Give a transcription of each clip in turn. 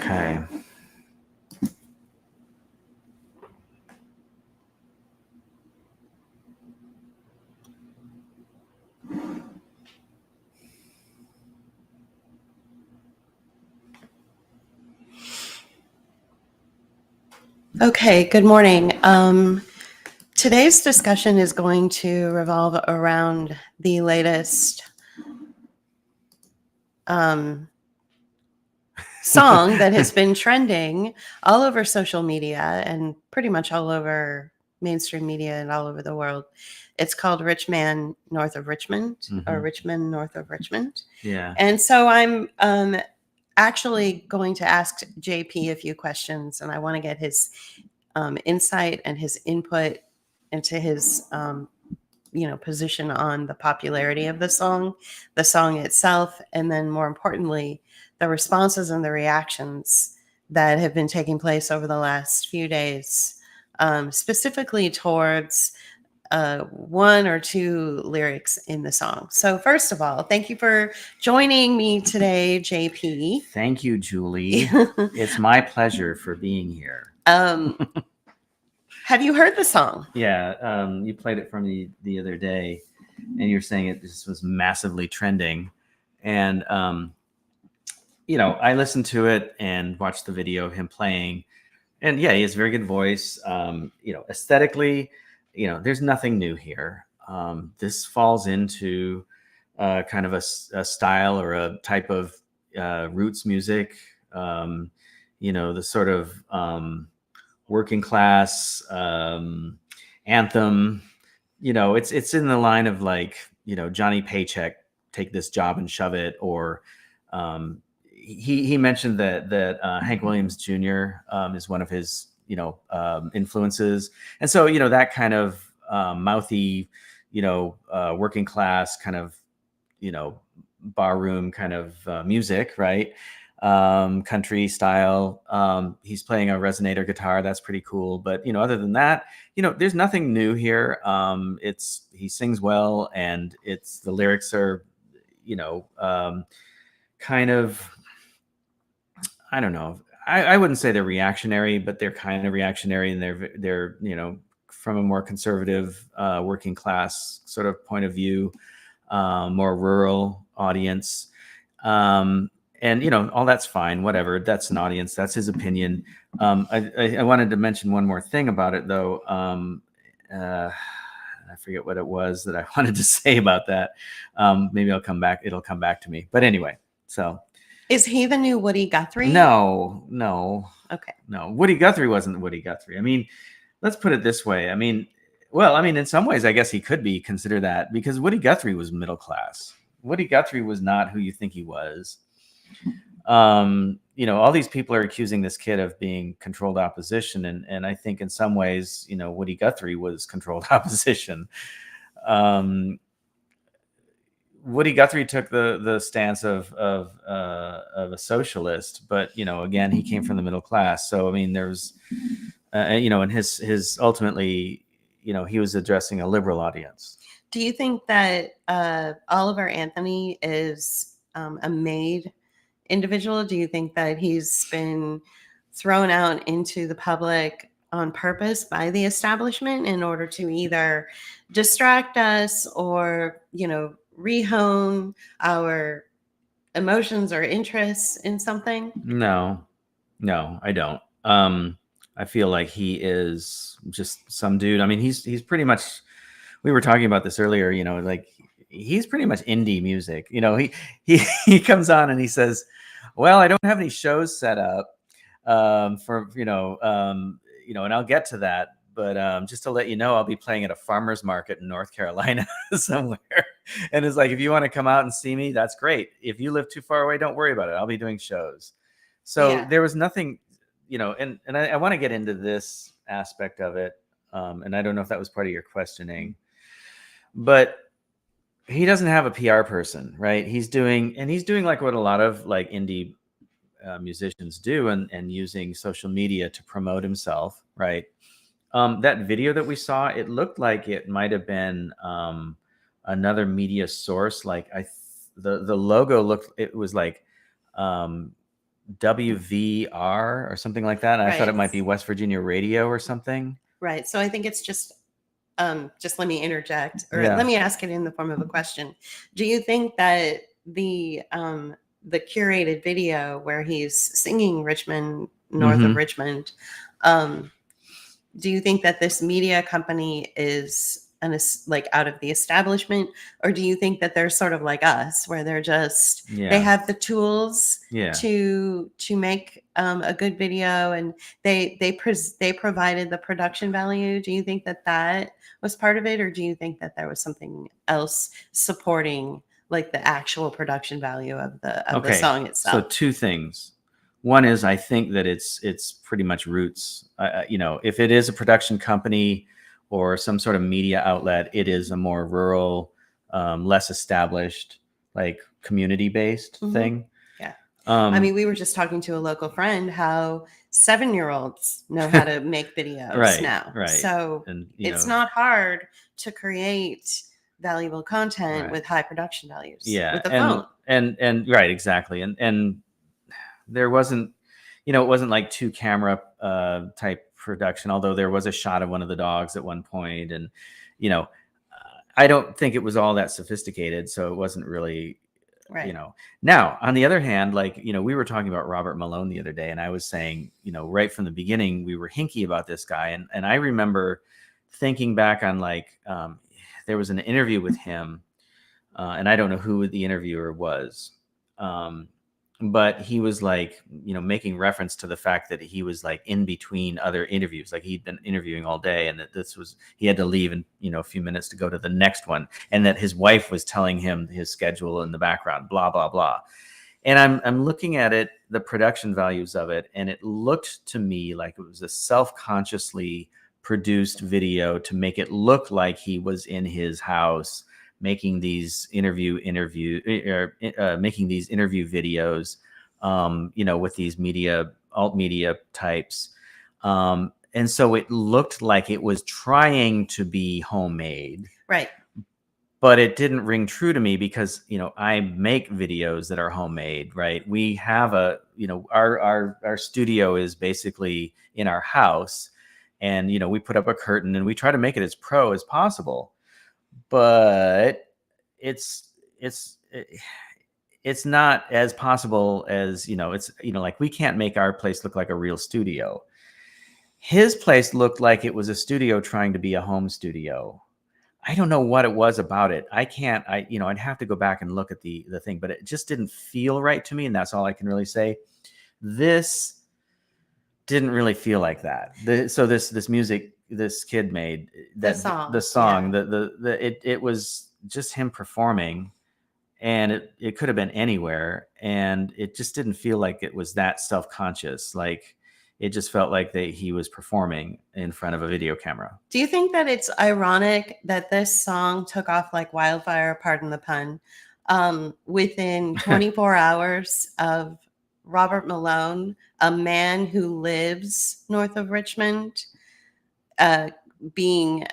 Okay. Okay, good morning. Today's discussion is going to revolve around the latest song that has been trending all over social media and pretty much all over mainstream media and all over the world. It's called Man North of Richmond, or Richmond North of Richmond. Yeah. And so I'm actually going to ask JP a few questions, and I want to get his insight and his input into his position on the popularity of the song itself, and then more importantly, the responses and the reactions that have been taking place over the last few days, specifically towards one or two lyrics in the song. So first of all, thank you for joining me today, JP. Thank you, Julie. It's my pleasure for being here. Have you heard the song? Yeah, you played it for me the other day, and you're saying it just was massively trending. And, I listened to it and watched the video of him playing. And yeah, he has a very good voice. Aesthetically, there's nothing new here. This falls into kind of a style or a type of roots music, the sort of working class anthem. It's in the line of like, Johnny Paycheck, take this job and shove it. Or he mentioned that Hank Williams Jr. Is one of his influences, and so that kind of mouthy, working class kind of barroom kind of music, right? Country style. He's playing a resonator guitar. That's pretty cool. But, other than that, there's nothing new here. He sings well, and the lyrics are, kind of, I don't know. I wouldn't say they're reactionary, but they're kind of reactionary, and they're, from a more conservative, working class sort of point of view, more rural audience. And, all that's fine, whatever. That's an audience. That's his opinion. I wanted to mention one more thing about it, though. I forget what it was that I wanted to say about that. Maybe I'll come back. It'll come back to me. But anyway, so. Is he the new Woody Guthrie? No. Okay. No, Woody Guthrie wasn't Woody Guthrie. I mean, let's put it this way. I mean, in some ways, I guess he could be considered that, because Woody Guthrie was middle class. Woody Guthrie was not who you think he was. All these people are accusing this kid of being controlled opposition. And I think in some ways, Woody Guthrie was controlled opposition. Woody Guthrie took the stance of a socialist, but, again, he came from the middle class. So, I mean, there's, and his ultimately, he was addressing a liberal audience. Do you think that Oliver Anthony is a made individual? Do you think that he's been thrown out into the public on purpose by the establishment in order to either distract us or, rehone our emotions or interests in something? No, I don't. I feel like he is just some dude. I mean, he's pretty much, we were talking about this earlier, like he's pretty much indie music. He comes on and he says, well, I don't have any shows set up for, and I'll get to that. But just to let you know, I'll be playing at a farmer's market in North Carolina somewhere. And it's like, if you want to come out and see me, that's great. If you live too far away, don't worry about it. I'll be doing shows. So There was nothing, and I want to get into this aspect of it. And I don't know if that was part of your questioning, but he doesn't have a PR person, right? He's doing like what a lot of like indie musicians do, and using social media to promote himself, right? That video that we saw, it looked like it might have been another media source. Like the logo looked, it was like WVR or something like that. And I thought it might be West Virginia Radio or something. Right. So I think it's just let me interject, or Yeah. let me ask it in the form of a question. Do you think that the curated video where he's singing Richmond, North of Richmond, do you think that this media company is like out of the establishment, or do you think that they're sort of like us, where they're just they have the tools to make a good video, and they provided the production value? Do you think that that was part of it, or do you think that there was something else supporting like the actual production value of the song itself? So two things. One is I think that it's pretty much roots. If it is a production company or some sort of media outlet, it is a more rural, less established, like community-based thing. Yeah. I mean, we were just talking to a local friend how 7-year-olds know how to make videos now. Right. So it's not hard to create valuable content with high production values. Yeah. With the phone. And right, exactly. And there wasn't, it wasn't like 2-camera type production, although there was a shot of one of the dogs at one point. And, I don't think it was all that sophisticated. So it wasn't really, Now, on the other hand, like, we were talking about Robert Malone the other day, and I was saying, right from the beginning, we were hinky about this guy. And I remember thinking back on like, there was an interview with him, and I don't know who the interviewer was. But he was like, making reference to the fact that he was like in between other interviews, like he'd been interviewing all day, and that he had to leave in, a few minutes to go to the next one. And that his wife was telling him his schedule in the background, blah, blah, blah. And I'm looking at it, the production values of it. And it looked to me like it was a self-consciously produced video to make it look like he was in his house making these interview videos, with these alt media types. And so it looked like it was trying to be homemade. Right. But it didn't ring true to me because, I make videos that are homemade, right? We have our studio is basically in our house, and, we put up a curtain and we try to make it as pro as possible. But it's not as possible as, it's, like we can't make our place look like a real studio. His place looked like it was a studio trying to be a home studio. I don't know what it was about it. I'd have to go back and look at the thing, but it just didn't feel right to me. And that's all I can really say. This didn't really feel like that. So this music this kid made, the song, it was just him performing, and it could have been anywhere, and it just didn't feel like it was that self-conscious. Like it just felt like he was performing in front of a video camera. Do you think that it's ironic that this song took off like wildfire, pardon the pun, within 24 hours of Robert Malone, a man who lives north of Richmond, being,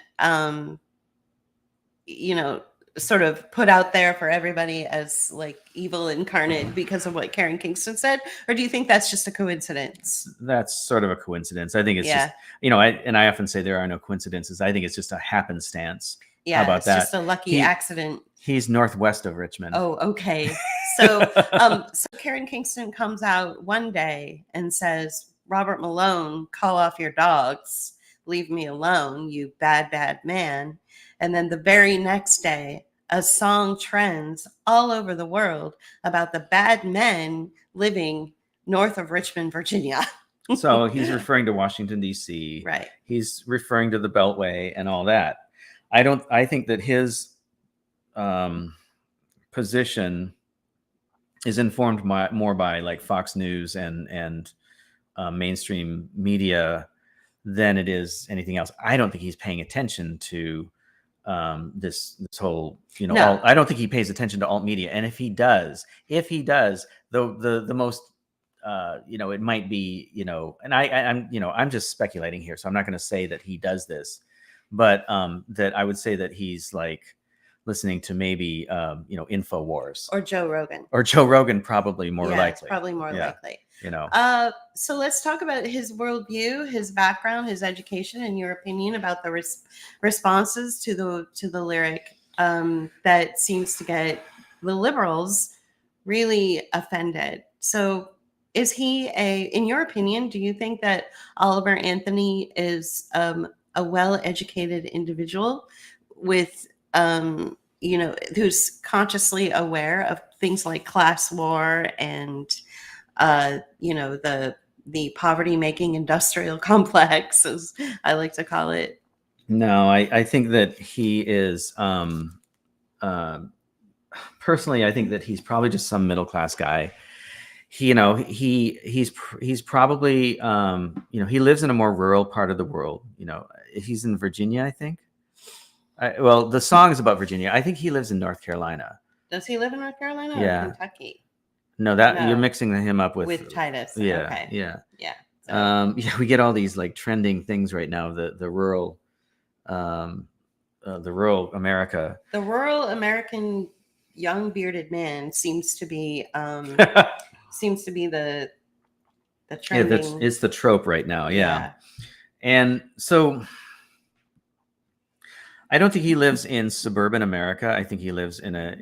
sort of put out there for everybody as like evil incarnate because of what Karen Kingston said? Or do you think that's just a coincidence? That's sort of a coincidence. I think it's just, I often say there are no coincidences. I think it's just a happenstance. Yeah. How about it's that? Just a lucky accident. He's northwest of Richmond. Oh, okay. So, so Karen Kingston comes out one day and says, Robert Malone, call off your dogs. Leave me alone, you bad, bad man. And then the very next day, a song trends all over the world about the bad men living north of Richmond, Virginia. So he's referring to Washington, D.C. Right. He's referring to the Beltway and all that. I think that his position is informed more by like Fox News and mainstream media than it is anything else. I don't think he's paying attention to this whole, No. I don't think he pays attention to alt media. And if he does, the most, it might be, and I'm just speculating here, so I'm not going to say that he does this, but that I would say that he's like listening to maybe, InfoWars or Joe Rogan, probably more likely. It's probably more likely. you know. So let's talk about his worldview, his background, his education, and your opinion about the responses to the lyric that seems to get the liberals really offended. So, is he in your opinion, do you think that Oliver Anthony is a well-educated individual with, who's consciously aware of things like class war and the poverty making industrial complex, as I like to call it? No, I think that he is uh, personally, I think that he's probably just some middle class guy. He's probably he lives in a more rural part of the world. He's in Virginia, I think. Well, the song is about Virginia. I think he lives in North Carolina. Does he live in North Carolina or Yeah. Kentucky? No, that you're No. mixing him up With Titus. Yeah, Okay. yeah. Yeah. So, Yeah, we get all these like trending things right now. The rural, the rural America. the rural American young bearded man seems to be the Yeah, trending. it's the trope right now. Yeah. Yeah. And so I don't think he lives in suburban America. I think he lives in a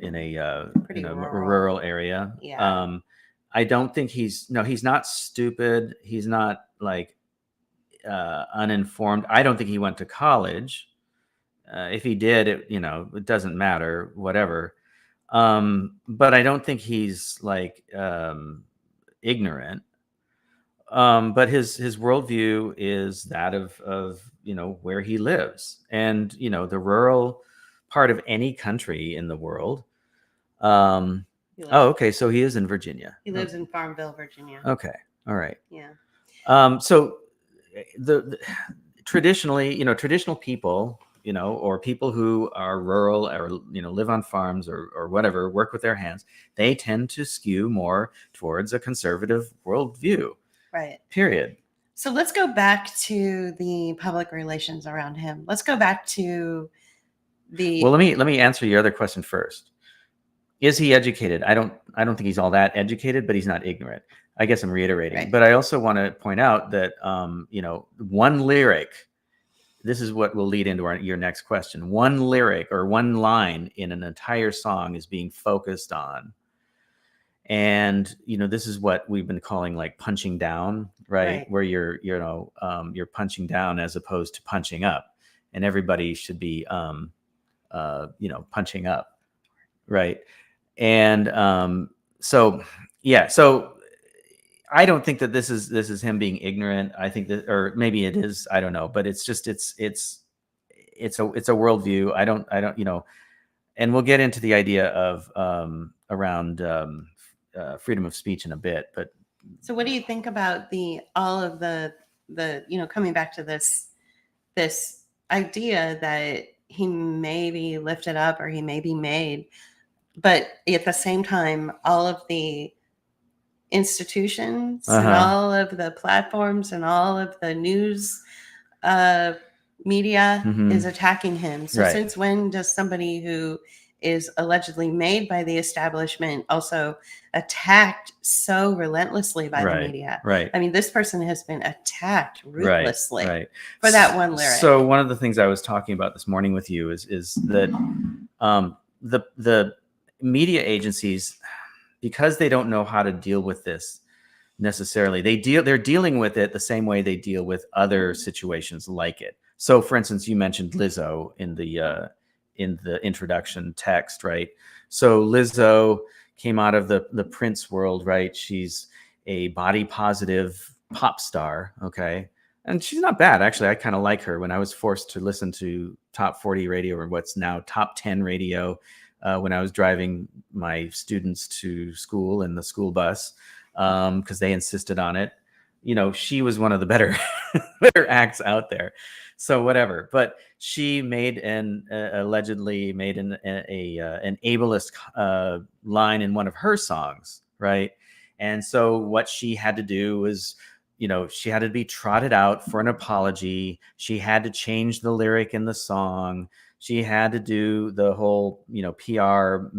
Pretty rural area. Yeah. I don't think he's not stupid. He's not like uninformed. I don't think he went to college. If he did, it doesn't matter, whatever. But I don't think he's like ignorant. But his worldview is that of where he lives, and the rural part of any country in the world. Okay, so he is in Virginia. He lives in Farmville, Virginia. Okay, all right. Yeah. So the traditionally, traditional people, or people who are rural or live on farms or whatever, work with their hands, they tend to skew more towards a conservative worldview. Right. Period. So let's go back to the public relations around him. Let's go back to the. Well, let me answer your other question first. Is he educated? I don't think he's all that educated, but he's not ignorant. I guess I'm reiterating. Right. But I also want to point out that one lyric. This is what will lead into your next question. One lyric or one line in an entire song is being focused on. And this is what we've been calling like punching down, right? Where you're punching down as opposed to punching up, and everybody should be punching up, right? And so I don't think that this is him being ignorant. I think that, or maybe it is, I don't know, but it's just it's a worldview. I don't and we'll get into the idea of around freedom of speech in a bit. But so what do you think about all of the coming back to this idea that he may be lifted up or he may be made, but at the same time all of the institutions and all of the platforms and all of the news media is attacking him? So since when does somebody who is allegedly made by the establishment also attacked so relentlessly by the media? Right. I mean, this person has been attacked ruthlessly for that one lyric. So one of the things I was talking about this morning with you is that the media agencies, because they don't know how to deal with this necessarily, they're dealing with it the same way they deal with other situations like it. So for instance, you mentioned Lizzo in the introduction text, right? So Lizzo came out of the Prince world, right? She's a body positive pop star, okay? And she's not bad, actually. I kind of like her. When I was forced to listen to Top 40 radio, or what's now Top 10 radio, when I was driving my students to school in the school bus, because they insisted on it, she was one of the better acts out there. So whatever, but she allegedly made an ableist line in one of her songs, right? And so what she had to do was, she had to be trotted out for an apology. She had to change the lyric in the song. She had to do the whole, PR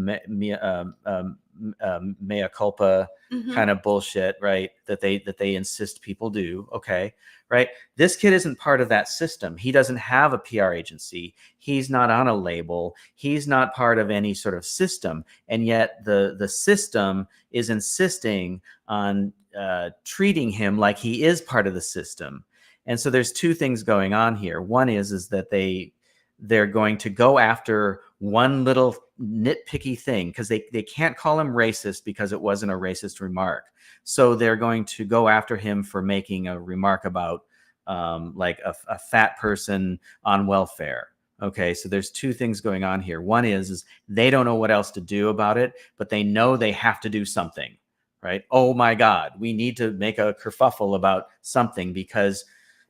mea culpa Hmm. kind of bullshit, right? That they insist people do. Okay, right? This kid isn't part of that system. He doesn't have a PR agency. He's not on a label. He's not part of any sort of system. And yet the system is insisting on treating him like he is part of the system. And so there's two things going on here. One is that they're going to go after one little nitpicky thing because they can't call him racist because it wasn't a racist remark. So they're going to go after him for making a remark about like a fat person on welfare. Okay, so there's two things going on here. One is they don't know what else to do about it, but they know they have to do something, right? Oh my God, we need to make a kerfuffle about something because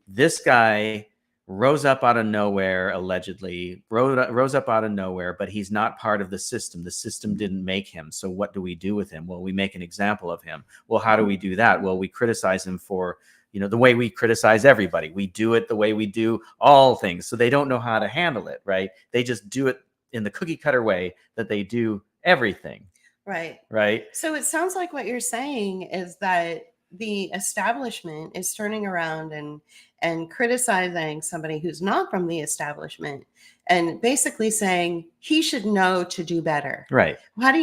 this guy rose up out of nowhere, allegedly, rose up out of nowhere, but he's not part of the system. The system didn't make him. So what do we do with him? Well, we make an example of him. Well, how do we do that? Well, we criticize him for, the way we criticize everybody. We do it the way we do all things. So they don't know how to handle it, right? They just do it in the cookie cutter way that they do everything. Right. Right. So it sounds like what you're saying is that the establishment is turning around and criticizing somebody who's not from the establishment and basically saying he should know to do better. Right. How do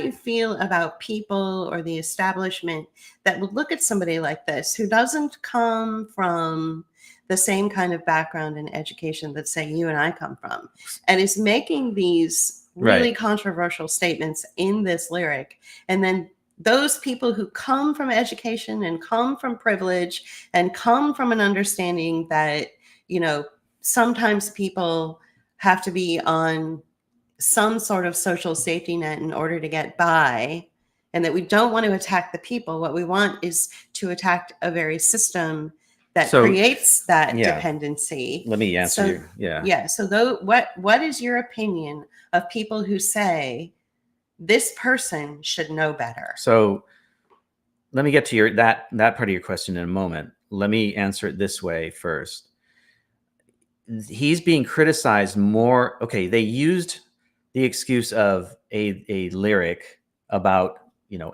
you feel about people or the establishment that would look at somebody like this who doesn't come from the same kind of background and education that say you and I come from and is making these really controversial statements in this lyric, and then those people who come from education and come from privilege and come from an understanding that sometimes people have to be on some sort of social safety net in order to get by, and that we don't want to attack the people. What we want is to attack a very system that creates that dependency. Let me answer you. Yeah. So what is your opinion of people who say this person should know better? So let me get to that part of your question in a moment. Let me answer it this way first. He's being criticized more. Okay, they used the excuse of a lyric about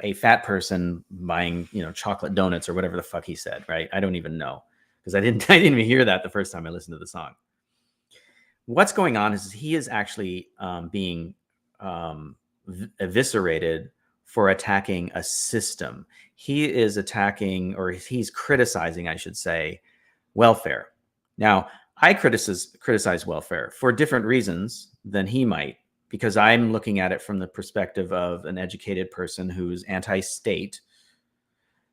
a fat person buying chocolate donuts or whatever the fuck he said, right? I don't even know because I didn't even hear that the first time I listened to the song. What's going on is he is actually being eviscerated for attacking a system. He is attacking, or he's criticizing, I should say, welfare. Now, I criticize welfare for different reasons than he might, because I'm looking at it from the perspective of an educated person who's anti-state.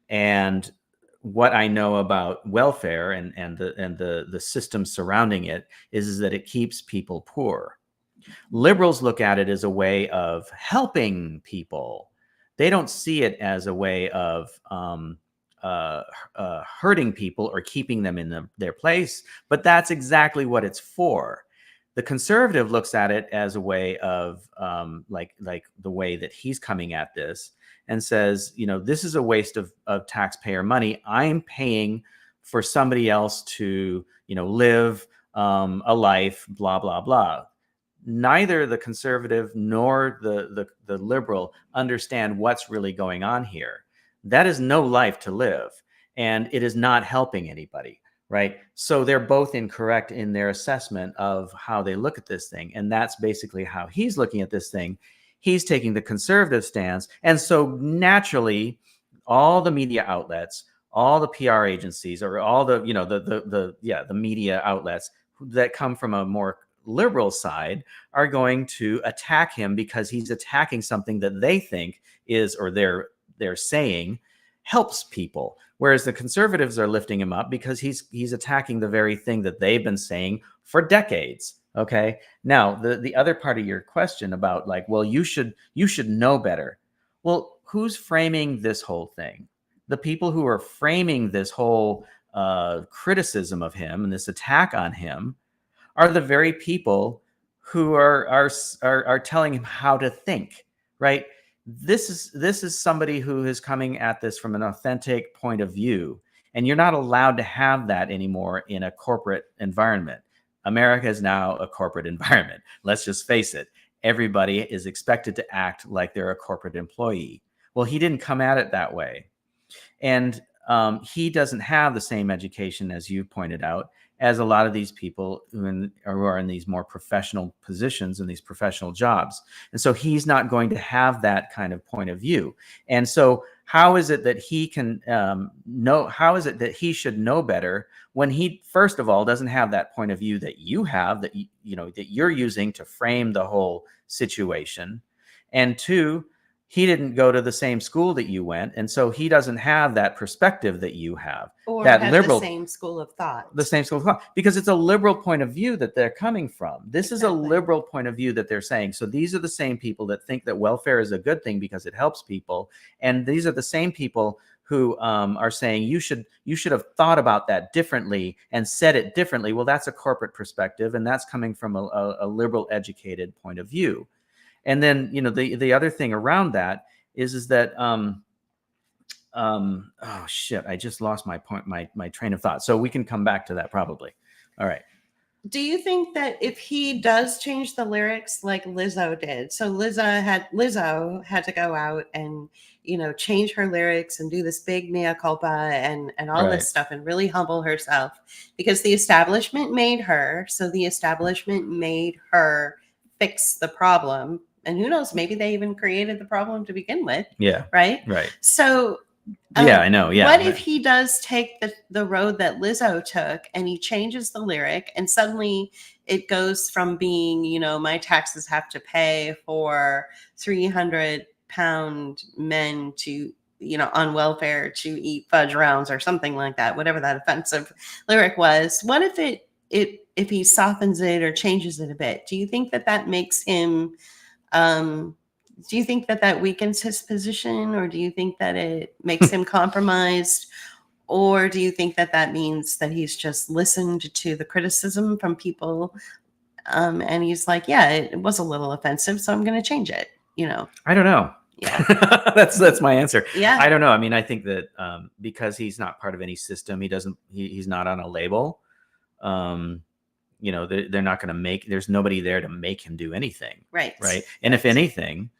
And what I know about welfare and the system surrounding it is that it keeps people poor. Liberals look at it as a way of helping people. They don't see it as a way of hurting people or keeping them in their place, but that's exactly what it's for. The conservative looks at it as a way of like the way that he's coming at this and says, this is a waste of taxpayer money. I'm paying for somebody else to, live a life, blah, blah, blah. Neither the conservative nor the liberal understand what's really going on here. That is no life to live, and it is not helping anybody, right? So they're both incorrect in their assessment of how they look at this thing, and that's basically how he's looking at this thing. He's taking the conservative stance, and so naturally, all the media outlets, all the PR agencies, or all the the media outlets that come from a more liberal side are going to attack him because he's attacking something that they think is, or they're saying helps people, whereas the conservatives are lifting him up because he's attacking the very thing that they've been saying for decades. Okay, now the other part of your question about like, well, you should know better. Well, who's framing this whole thing? The people who are framing this whole criticism of him and this attack on him are the very people who are telling him how to think, right? This is somebody who is coming at this from an authentic point of view, and you're not allowed to have that anymore in a corporate environment. America is now a corporate environment. Let's just face it. everybody is expected to act like they're a corporate employee. Well, he didn't come at it that way. And he doesn't have the same education, as you pointed out, as a lot of these people who are in these more professional positions and these professional jobs. And so he's not going to have that kind of point of view. And so how is it that he can know, how is it that he should know better when he, first of all, doesn't have that point of view that you have, that that you're using to frame the whole situation? And two, he didn't go to the same school that you went, and so he doesn't have that perspective that you have, Or that have liberal, the same school of thought. the same school of thought, because it's a liberal point of view that they're coming from. This is a Exactly. liberal point of view that they're saying. So these are the same people that think that welfare is a good thing because it helps people, and these are the same people who are saying you should have thought about that differently and said it differently. Well, that's a corporate perspective, and that's coming from a liberal, educated point of view. And then the other thing around that is that oh shit, I just lost my point, my train of thought. So we can come back to that probably. All right. Do you think that if he does change the lyrics like Lizzo did, so Lizzo had to go out and change her lyrics and do this big mea culpa and all Right. this stuff and really humble herself because the establishment made her, so the establishment made her fix the problem. And who knows, maybe they even created the problem to begin with. Yeah. Right. Right. So Yeah, I know. Yeah. What if he does take the road that Lizzo took and he changes the lyric and suddenly it goes from being, my taxes have to pay for 300-pound men to, on welfare to eat fudge rounds or something like that, whatever that offensive lyric was. What if if he softens it or changes it a bit? Do you think that makes him do you think that weakens his position, or do you think that it makes him compromised, or do you think that means that he's just listened to the criticism from people and he's like, yeah, it was a little offensive, so I'm going to change it? I don't know. Yeah. That's my answer. Yeah. I don't know. I mean, I think that because he's not part of any system, he's not on a label. They're not going to make, there's nobody there to make him do anything. Right. Right. And if anything,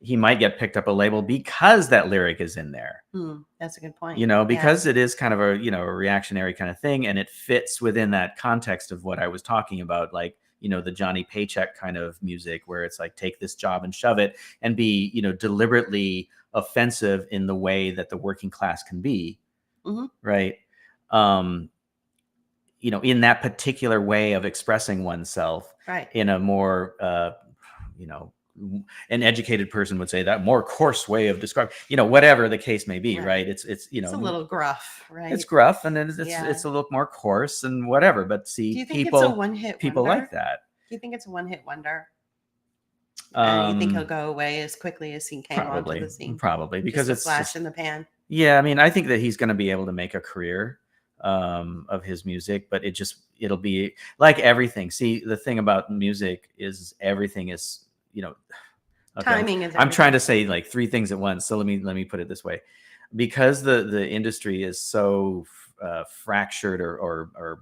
he might get picked up a label because that lyric is in there. That's a good point. Because it is kind of a reactionary kind of thing, and it fits within that context of what I was talking about, like, the Johnny Paycheck kind of music, where it's like, take this job and shove it, and be, deliberately offensive in the way that the working class can be. Mm-hmm. Right. In that particular way of expressing oneself, right, in a more, an educated person would say that more coarse way of describing, whatever the case may be. Right. It's it's a little gruff, right? It's gruff, and then it's a little more coarse and whatever. But see, do you think it's a one-hit people wonder? like that. Do you think it's a one-hit wonder? You think he'll go away as quickly as he came onto the scene? Probably, because it's a flash in the pan. Yeah, I mean, I think that he's going to be able to make a career of his music, but it'll be like everything. See, the thing about music is everything is, okay, timing is everything. I'm trying to say like three things at once. So let me put it this way. Because the industry is so fractured or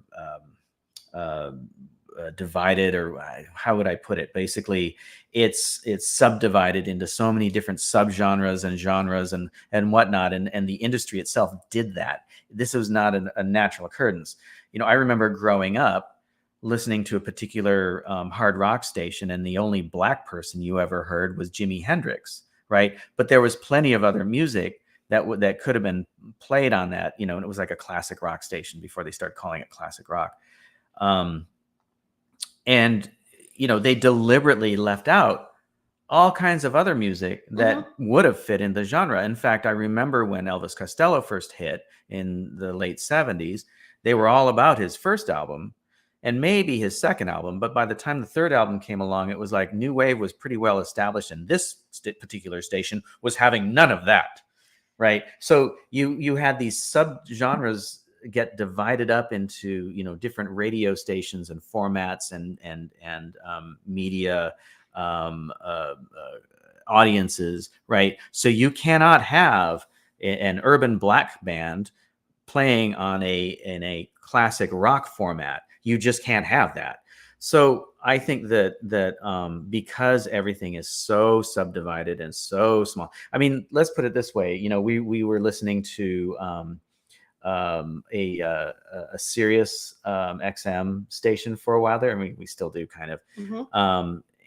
divided, or how would I put it? Basically, it's subdivided into so many different subgenres and genres and whatnot, and the industry itself did that. This was not a natural occurrence. I remember growing up listening to a particular hard rock station, and the only black person you ever heard was Jimi Hendrix, right? But there was plenty of other music that could have been played on that, and it was like a classic rock station before they started calling it classic rock. And they deliberately left out all kinds of other music that would have fit in the genre. In fact, I remember when Elvis Costello first hit in the late 70s, they were all about his first album and maybe his second album. But by the time the third album came along, it was like New Wave was pretty well established, and this particular station was having none of that. Right. So you had these subgenres get divided up into, different radio stations and formats and media audiences, right? So you cannot have an urban black band playing in a classic rock format. You just can't have that. So I think that because everything is so subdivided and so small. I mean, let's put it this way. You know, we were listening to a Sirius XM station for a while there. I mean, we still do kind of.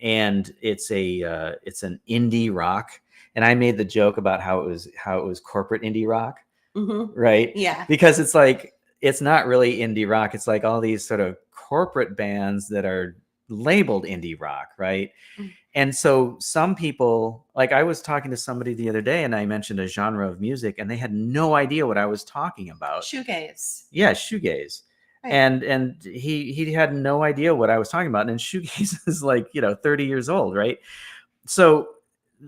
And it's an indie rock. And I made the joke about how it was corporate indie rock, right? Yeah. Because it's like it's not really indie rock. It's like all these sort of corporate bands that are labeled indie rock, right? And so some people, like I was talking to somebody the other day and I mentioned a genre of music and they had no idea what I was talking about. Shoegaze. Yeah, shoegaze. Right. And he had no idea what I was talking about. And shoegaze is like, 30 years old, right? So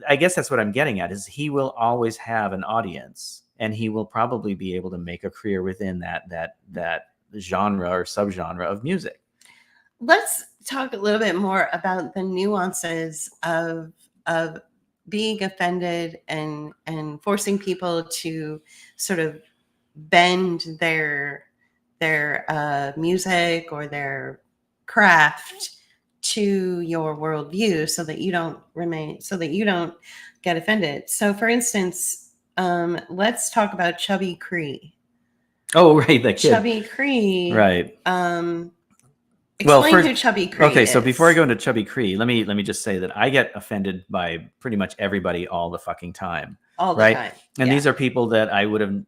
I guess that's what I'm getting at is he will always have an audience and he will probably be able to make a career within that genre or subgenre of music. Let's talk a little bit more about the nuances of being offended and forcing people to sort of bend their music or their craft to your worldview so that you don't get offended. So for instance, let's talk about Chubby Cree. Oh, right, the kid. Chubby Cree. Right. Explain who Chubby Cree okay, is. so before I go into Chubby Cree, let me just say that I get offended by pretty much everybody all the fucking time. All the right? time. And these are people that I would have,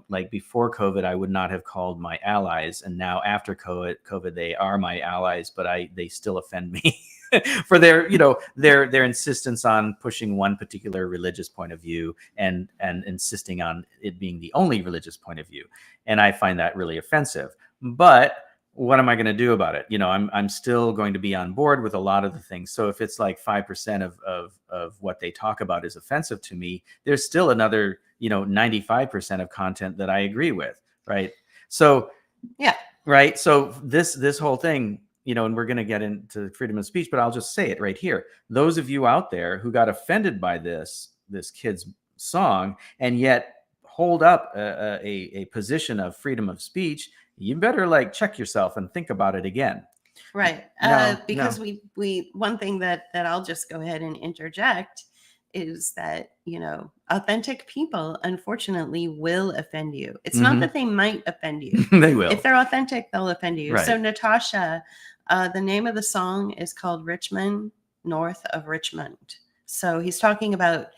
like before COVID, I would not have called my allies, and now after COVID, they are my allies, but they still offend me for their insistence on pushing one particular religious point of view and insisting on it being the only religious point of view, and I find that really offensive. But what am I going to do about it? I'm still going to be on board with a lot of the things. So if it's like 5% of what they talk about is offensive to me, there's still another, 95% of content that I agree with. Right. So, yeah. Right. So this whole thing, and we're going to get into freedom of speech, but I'll just say it right here. Those of you out there who got offended by this kid's song and yet hold up a position of freedom of speech, you better check yourself and think about it again. Right. Because we one thing that I'll just go ahead and interject is that, authentic people unfortunately will offend you. It's not that they might offend you. They will. If they're authentic, they'll offend you. Right. So Natasha, the name of the song is called Man North of Richmond. So he's talking about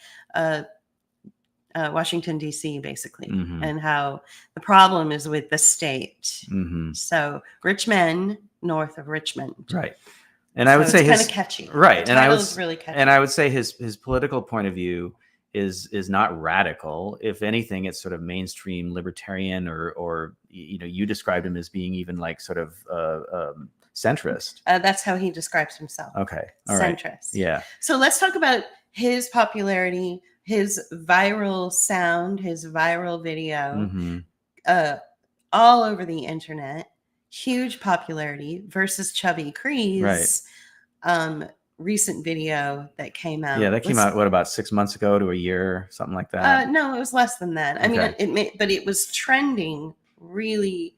Washington, D.C., basically, and how the problem is with the state. So rich men north of Richmond. Right. And I would say it's kind of catchy. Right. The title is really catchy. And I would say his political point of view is not radical. If anything, it's sort of mainstream libertarian or you described him as being even sort of centrist. That's how he describes himself. Okay. All right. Centrist. Yeah. So let's talk about his popularity, his viral sound, his viral video, all over the internet, huge popularity versus Chubby Cree's recent video that came out. Yeah, that came out, what, about 6 months ago to a year, something like that? No, it was less than that. I mean, but it was trending really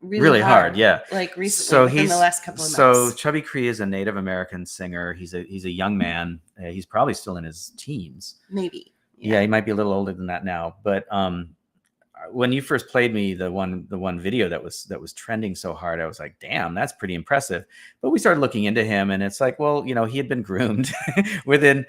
hard. Yeah. Recently, within the last couple of months. So Chubby Cree is a Native American singer. He's a young man. He's probably still in his teens. Maybe. Yeah, he might be a little older than that now. But when you first played me the one video that was trending so hard, I was like, damn, that's pretty impressive. But we started looking into him, and it's like, well, he had been groomed within,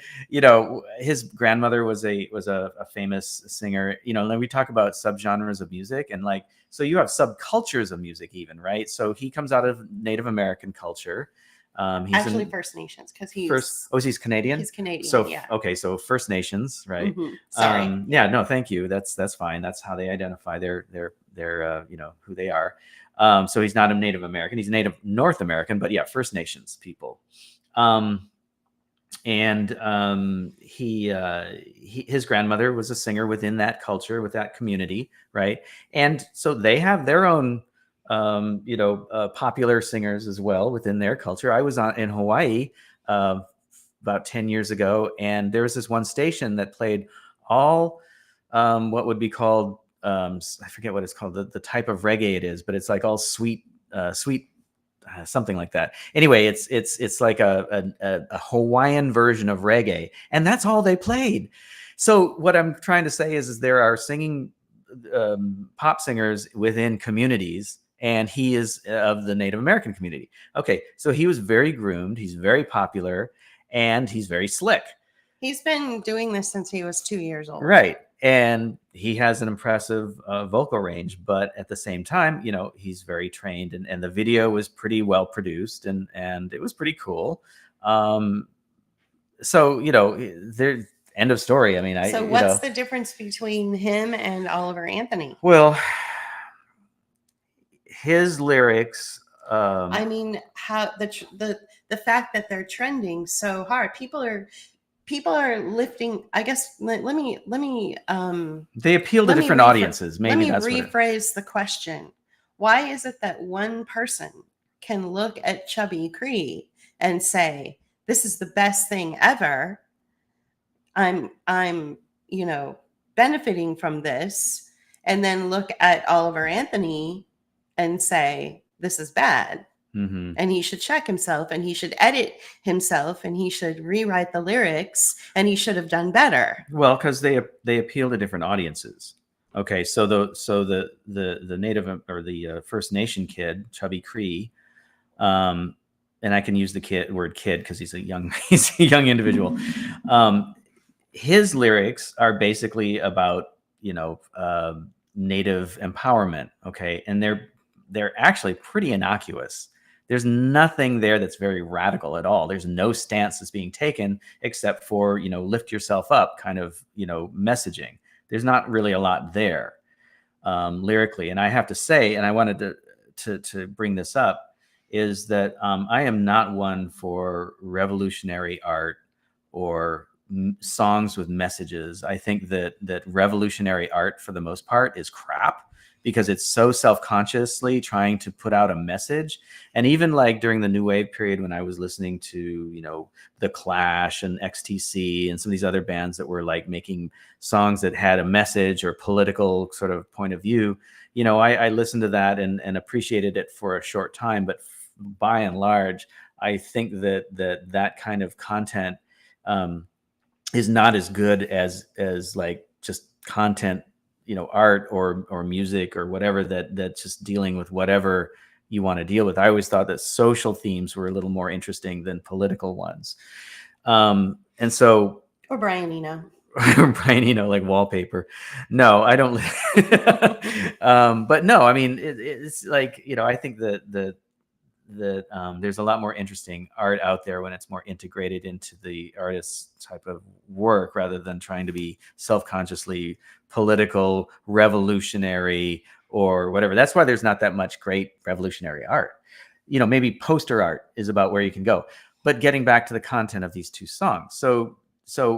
his grandmother was a famous singer. And we talk about subgenres of music, and so you have subcultures of music even, right? So he comes out of Native American culture. He's actually First Nations, because he's Canadian. He's Canadian. So yeah. Okay, so First Nations, right? Sorry. Yeah, no, thank you. That's fine. That's how they identify their who they are. So he's not a Native American. He's a Native North American, but yeah, First Nations people. His grandmother was a singer within that culture, with that community, right? And so they have their own popular singers as well within their culture. I was in Hawaii about 10 years ago, and there was this one station that played all what would be called, I forget what it's called, the type of reggae it is, but it's all sweet something like that. Anyway, it's like a Hawaiian version of reggae, and that's all they played. So what I'm trying to say is there are singing pop singers within communities, and he is of the Native American community. Okay, so he was very groomed, he's very popular, and he's very slick. He's been doing this since he was 2 years old. Right. And he has an impressive vocal range, but at the same time, he's very trained, and the video was pretty well produced, and it was pretty cool. So, there, end of story. I mean, So what's the difference between him and Oliver Anthony? Well, his lyrics. I mean, how the fact that they're trending so hard, people are lifting. I guess let me they appeal to different audiences. Maybe let me rephrase the question. Why is it that one person can look at Chubby Cree and say, "This is the best thing ever. I'm benefiting from this," and then look at Oliver Anthony and say, "This is bad." Mm-hmm. And he should check himself, and he should edit himself, and he should rewrite the lyrics, and he should have done better. Well, because they appeal to different audiences. Okay, so the Native or the First Nation kid, Chubby Cree, and I can use the word kid because he's a young individual. His lyrics are basically about Native empowerment. Okay, and they're actually pretty innocuous. There's nothing there that's very radical at all. There's no stance that's being taken except for, lift yourself up kind of, messaging. There's not really a lot there lyrically. And I have to say, and I wanted to bring this up, is that I am not one for revolutionary art or songs with messages. I think that revolutionary art for the most part is crap, because it's so self-consciously trying to put out a message. And even like during the new wave period, when I was listening to, The Clash and XTC and some of these other bands that were like making songs that had a message or political sort of point of view, I listened to that and appreciated it for a short time. But by and large, I think that kind of content is not as good as like just content, art or music or whatever that's just dealing with whatever you want to deal with. I always thought that social themes were a little more interesting than political ones. And so, or Brian Eno. Brian Eno, like wallpaper. No, I don't. But no, I mean, it's like, I think that there's a lot more interesting art out there when it's more integrated into the artist's type of work, rather than trying to be self-consciously political, revolutionary, or whatever. That's why there's not that much great revolutionary art. Maybe poster art is about where you can go. But getting back to the content of these two songs. So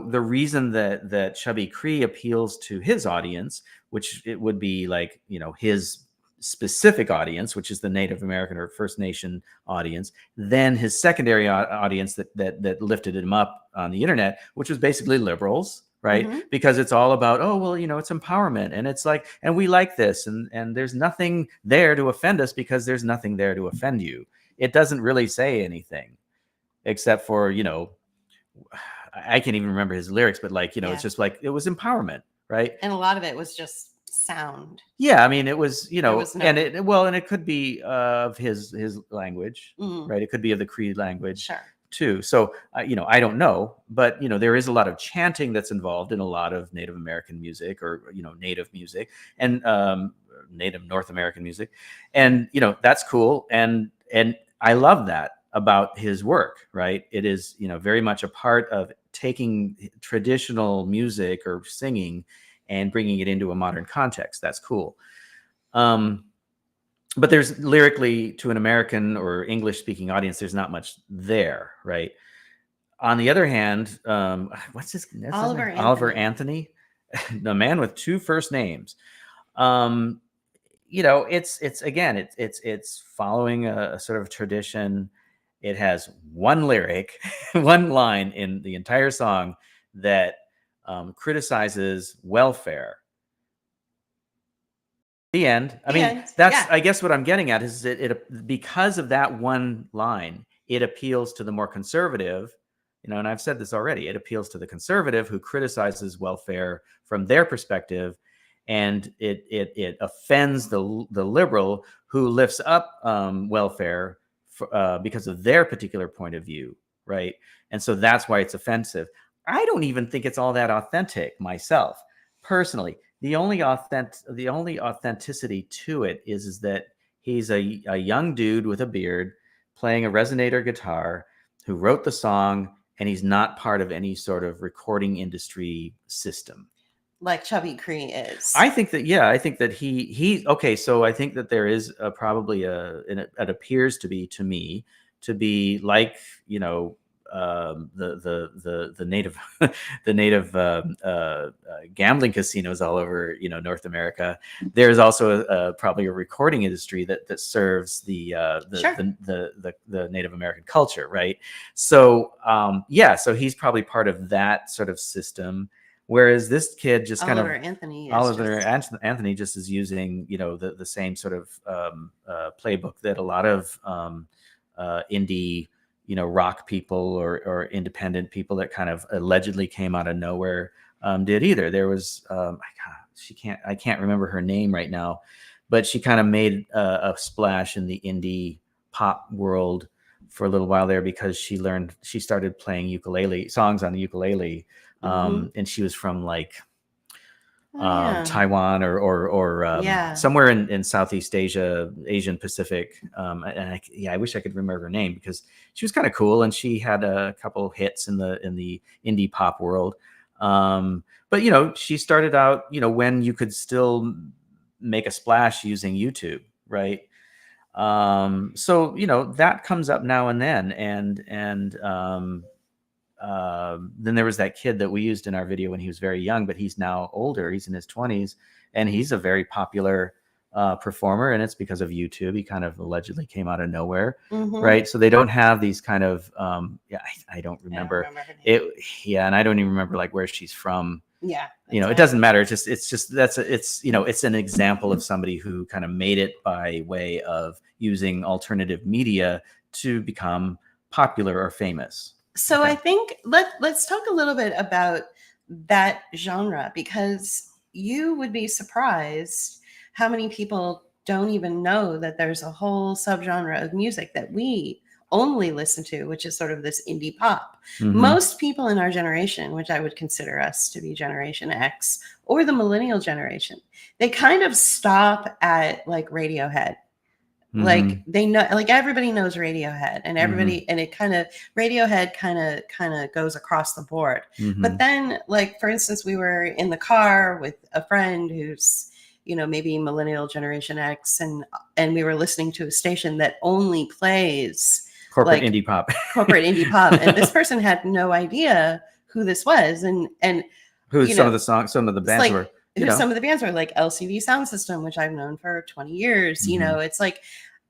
the reason that Chubby Cree appeals to his audience, which it would be like, his specific audience, which is the Native American or First Nation audience, then his secondary audience that lifted him up on the internet, which was basically liberals, right? Mm-hmm. Because it's all about, oh, well, it's empowerment, and it's like, and we like this, and there's nothing there to offend us because there's nothing there to offend you. It doesn't really say anything except for, I can't even remember his lyrics, but like, it's just like, it was empowerment, right? And a lot of it was just sound. Yeah, I mean, it was, and it could be of his language, mm-hmm. right? It could be of the Cree language, sure, too. So, I don't know, but there is a lot of chanting that's involved in a lot of Native American music, or Native music, and Native North American music, and that's cool, and I love that about his work, right? It is very much a part of taking traditional music or singing and bringing it into a modern context. That's cool. But there's lyrically, to an American or English speaking audience, there's not much there, right? On the other hand, what's his name? Oliver Anthony, the man with two first names. It's following a sort of tradition. It has one lyric, one line in the entire song that criticizes welfare. The end. I The mean, end. that's, Yeah. I guess what I'm getting at is that it, because of that one line, it appeals to the more conservative, and I've said this already, it appeals to the conservative who criticizes welfare from their perspective, and it offends the liberal who lifts up welfare because of their particular point of view, right? And so that's why it's offensive. I don't even think it's all that authentic myself, personally. The only authenticity to it is that he's a young dude with a beard playing a resonator guitar who wrote the song, and he's not part of any sort of recording industry system. Like Chubby Cree is. I think that he okay. So I think that there is probably it appears to be, to me, to be like, the native the native gambling casinos all over North America. There's also probably a recording industry that serves Sure. the Native American culture, right? So so he's probably part of that sort of system. Whereas this kid just Oliver Anthony just is using, the same sort of playbook that a lot of indie, rock people or independent people that kind of allegedly came out of nowhere did either. There was, I can't remember her name right now, but she kind of made a splash in the indie pop world for a little while there because she started playing ukulele songs on the ukulele. And she was from like Taiwan or somewhere in Southeast Asia, Asian Pacific. And I wish I could remember her name because she was kind of cool and she had a couple hits in the indie pop world. But she started out, when you could still make a splash using YouTube, right? So that comes up now and then, and then there was that kid that we used in our video when he was very young, but he's now older. He's in his 20s, and he's a very popular performer, and it's because of YouTube. He kind of allegedly came out of nowhere, right? So they don't have these kind of I don't remember it. Yeah, and I don't even remember like where she's from. Yeah, it doesn't matter. It's an example of somebody who kind of made it by way of using alternative media to become popular or famous. So I think let's talk a little bit about that genre, because you would be surprised how many people don't even know that there's a whole subgenre of music that we only listen to, which is sort of this indie pop. Most people in our generation, which I would consider us to be Generation X or the millennial generation, they kind of stop at like Radiohead. Like they know, like everybody knows Radiohead, and everybody, and it kind of Radiohead kind of goes across the board. But then, like for instance, we were in the car with a friend who's maybe millennial Generation X, and we were listening to a station that only plays corporate indie pop, and this person had no idea who this was, and who some of the bands were. Some of the bands were like LCD Sound System, which I've known for 20 years. It's like,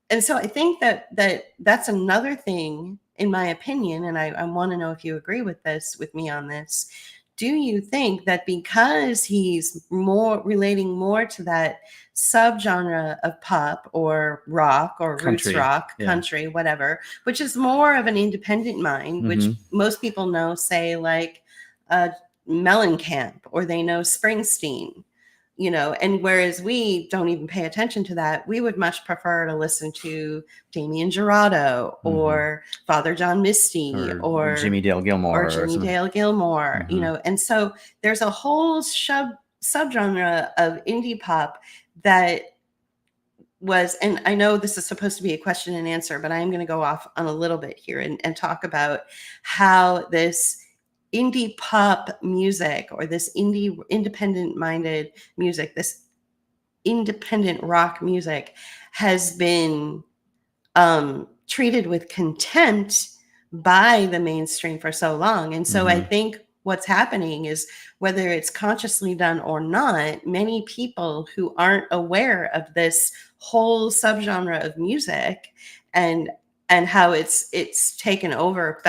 and so I think that's another thing, in my opinion, and I want to know if you agree with me on this. Do you think that because he's relating more to that subgenre of pop or rock or country, roots rock, country, whatever, which is more of an independent mind, which most people know, say like Mellencamp, or they know Springsteen, and whereas we don't even pay attention to that, we would much prefer to listen to Damien Jurado or Father John Misty or Jimmy Dale Gilmore and so there's a whole subgenre of indie pop that was, and I know this is supposed to be a question and answer, but I'm going to go off on a little bit here and talk about how this indie pop music, or this independent minded music, this independent rock music, has been treated with contempt by the mainstream for so long. And so I think what's happening is, whether it's consciously done or not, many people who aren't aware of this whole subgenre of music and how it's taken over,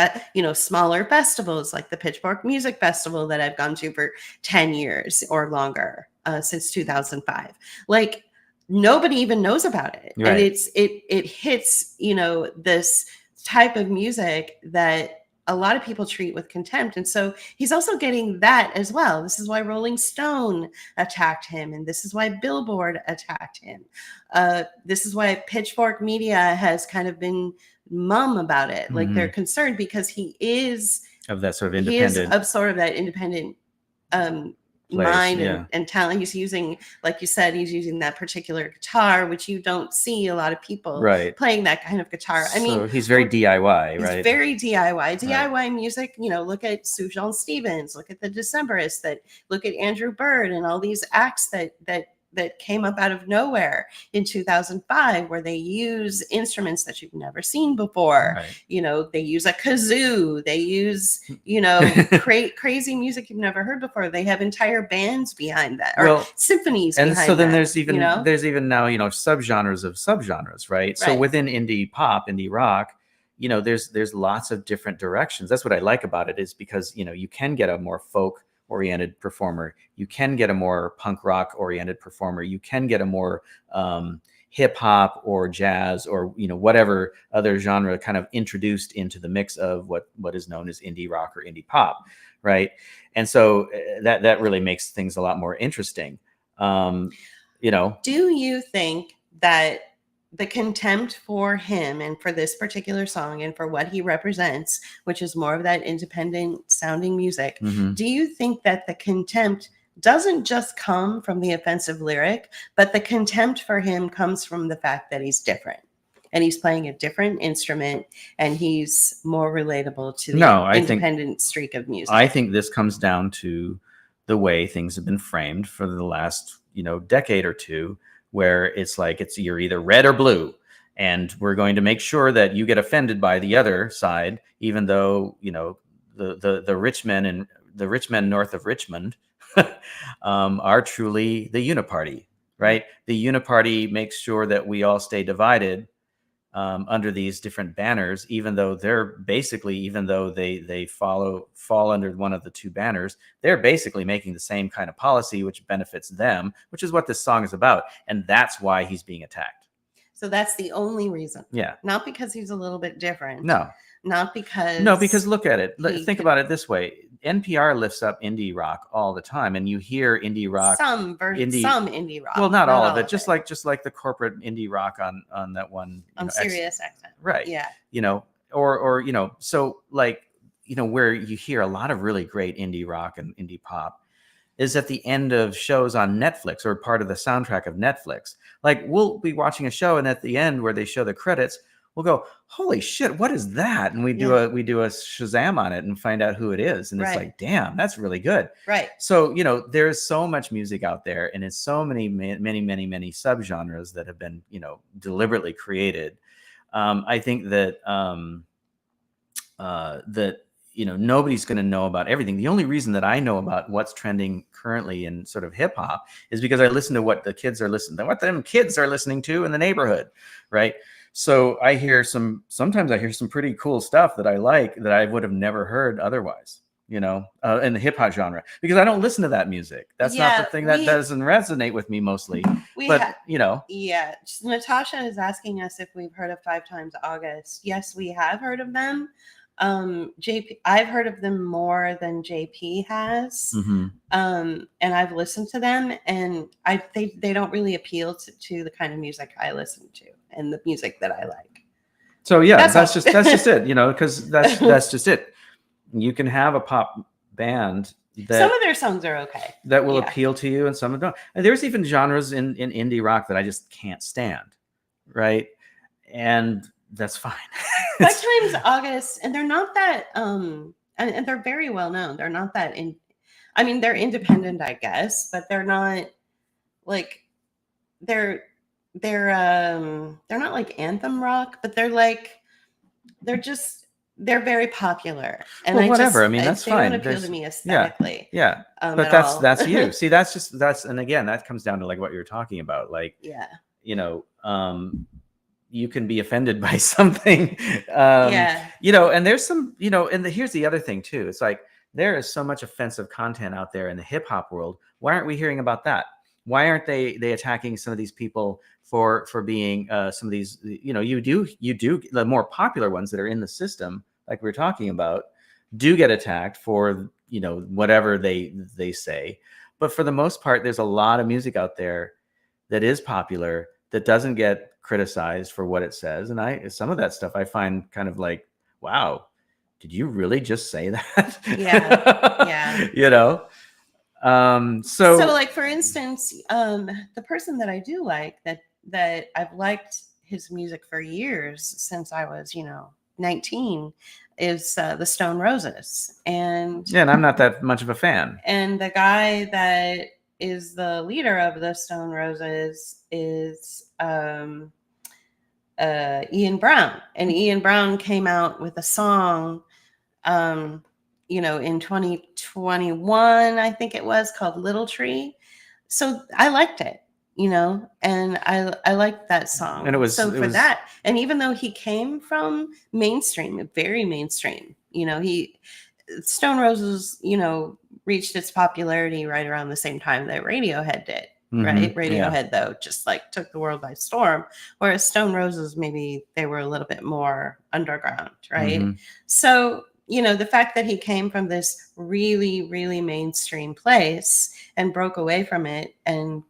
smaller festivals like the Pitchfork Music Festival that I've gone to for 10 years or longer, since 2005. Like, nobody even knows about it. Right. And it hits, this type of music that a lot of people treat with contempt. And so he's also getting that as well. This is why Rolling Stone attacked him, and this is why Billboard attacked him. This is why Pitchfork Media has kind of been mum about it. Like, they're concerned because he is of that sort of he is independent of sort of that independent mind and talent. He's using, like you said, he's using that particular guitar, which you don't see a lot of people playing that kind of guitar. I mean, he's very DIY, he's right? very DIY music. Look at Sufjan Stevens, look at the Decemberists, look at Andrew Bird, and all these acts that came up out of nowhere in 2005, where they use instruments that you've never seen before. They use a kazoo, they use, crazy music you've never heard before. They have entire bands behind that, or symphonies and behind so then that, there's even now, subgenres of subgenres, right? So within indie pop, indie rock, there's lots of different directions. That's what I like about it, is because, you can get a more folk oriented performer, you can get a more punk rock oriented performer, you can get a more hip hop or jazz or whatever other genre kind of introduced into the mix of what is known as indie rock or indie pop, right? And so that really makes things a lot more interesting. Do you think that the contempt for him and for this particular song and for what he represents, which is more of that independent sounding music, do you think that the contempt doesn't just come from the offensive lyric, but the contempt for him comes from the fact that he's different and he's playing a different instrument and he's more relatable to the independent streak of music? I think this comes down to the way things have been framed for the last, decade or two, where it's like you're either red or blue, and we're going to make sure that you get offended by the other side, even though the rich men and the rich men north of Richmond are truly the uniparty, right? The uniparty makes sure that we all stay divided under these different banners, even though they're basically, even though they fall under one of the two banners, they're basically making the same kind of policy, which benefits them, which is what this song is about. And that's why he's being attacked. So that's the only reason. Yeah. Not because he's a little bit different. No. Not because... No, because look at it. Think about it this way. NPR lifts up indie rock all the time, and you hear indie rock. Some indie rock. Well, not all of it. Just like the corporate indie rock on that one. On Sirius XM. Right. Yeah. Or so where you hear a lot of really great indie rock and indie pop is at the end of shows on Netflix or part of the soundtrack of Netflix. Like, we'll be watching a show, and at the end where they show the credits, we'll go, holy shit, what is that? And we do a Shazam on it and find out who it is. And it's like, damn, that's really good. Right. So, there's so much music out there, and it's so many subgenres that have been, deliberately created. I think that nobody's going to know about everything. The only reason that I know about what's trending currently in sort of hip hop is because I listen to what the kids are listening to, what them kids are listening to in the neighborhood. Right. So sometimes I hear some pretty cool stuff that I like that I would have never heard otherwise, in the hip hop genre, because I don't listen to that music. That's not the thing that doesn't resonate with me mostly. Yeah. Natasha is asking us if we've heard of 5 Times August. Yes, we have heard of them. JP, I've heard of them more than JP has. And I've listened to them, and they don't really appeal to the kind of music I listen to and the music that I like. So yeah, that's just it, because that's just it. You can have a pop band that some of their songs are okay, that will appeal to you, and some don't. And there's even genres in indie rock that I just can't stand, right? And that's fine. 5 Times August, and they're not that and they're very well known. They're not that they're independent, I guess, but they're not like they're not like anthem rock, but they're very popular. And whatever. That's fine. They don't appeal to me aesthetically. Yeah. But that's you. See, and again, that comes down to like what you're talking about. Like, you can be offended by something. And there's some, here's the other thing too. It's like, there is so much offensive content out there in the hip hop world. Why aren't we hearing about that? Why aren't they attacking some of these people for being some of these, you do the more popular ones that are in the system, like we were talking about, do get attacked for whatever they say. But for the most part, there's a lot of music out there that is popular that doesn't get criticized for what it says. And some of that stuff I find kind of like, wow, did you really just say that? Yeah. So like, for instance, the person that I do like, that I've liked his music for years, since I was 19, is the Stone Roses. And I'm not that much of a fan. And the guy that is the leader of the Stone Roses is Ian Brown. And Ian Brown came out with a song in 2021, I think it was, called Little Tree. So I liked it, and I liked that song. And it was that. And even though he came from mainstream, very mainstream, Stone Roses, reached its popularity right around the same time that Radiohead did. Mm-hmm. Right? Radiohead, though, just like took the world by storm, whereas Stone Roses, maybe they were a little bit more underground, right? Mm-hmm. So, the fact that he came from this really, really mainstream place and broke away from it and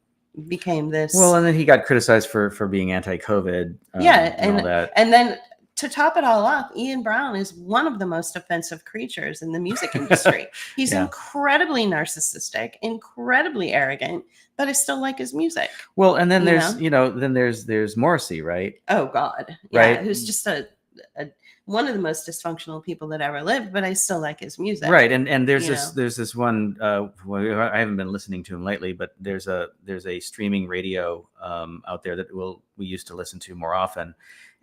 became this. Well, and then he got criticized for being anti-COVID. And all that. And then to top it all off, Ian Brown is one of the most offensive creatures in the music industry. He's incredibly narcissistic, incredibly arrogant, but I still like his music. Well, and then there's Morrissey, right? Oh God, right? Who's just a one of the most dysfunctional people that ever lived, but I still like his music. Right. And there's this one, I haven't been listening to him lately, but there's a streaming radio out there that we used to listen to more often.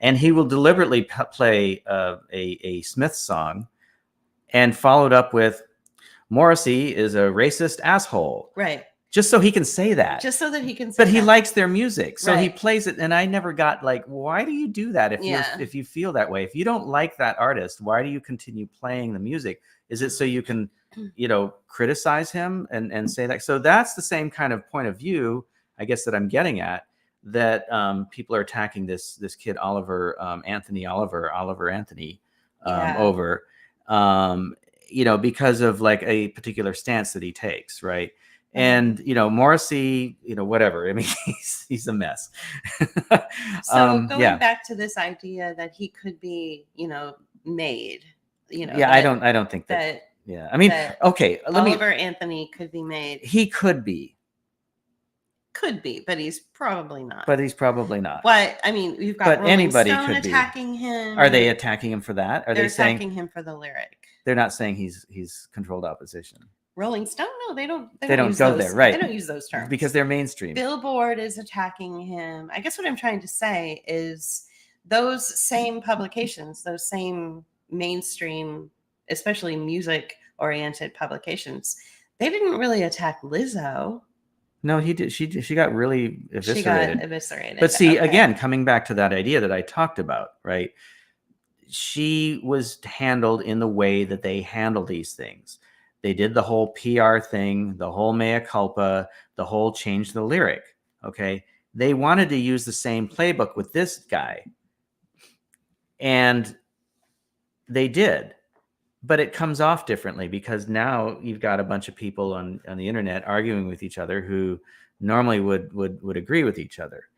And he will deliberately play a Smith song and followed up with, Morrissey is a racist asshole. Right. Just so he can say that. Just so that he can say But he likes their music. So right. He plays it. And I never got like, why do you do that if you feel that way? If you don't like that artist, why do you continue playing the music? Is it so you can, criticize him and say that? So that's the same kind of point of view, I guess, that I'm getting at, that people are attacking this kid, Oliver Anthony, over, because of like a particular stance that he takes, right? And Morrissey, whatever. I mean, he's a mess. So going back to this idea that he could be, made, I don't think that. Yeah, I mean, okay. Oliver Anthony could be made. He could be. Could be, but he's probably not. But I mean, we've got Rolling Stone attacking him. Are they attacking him for that? Are they attacking him for the lyric? They're not saying he's controlled opposition. Rolling Stone? No, they don't. They don't go there, right? They don't use those terms because they're mainstream. Billboard is attacking him. I guess what I'm trying to say is those same publications, those same mainstream, especially music-oriented publications, they didn't really attack Lizzo. No, he did. She got really eviscerated. She got eviscerated. But see, again, coming back to that idea that I talked about, right? She was handled in the way that they handle these things. They did the whole PR thing, the whole mea culpa, the whole change the lyric. Okay. They wanted to use the same playbook with this guy. And they did. But it comes off differently because now you've got a bunch of people on the internet arguing with each other who normally would agree with each other.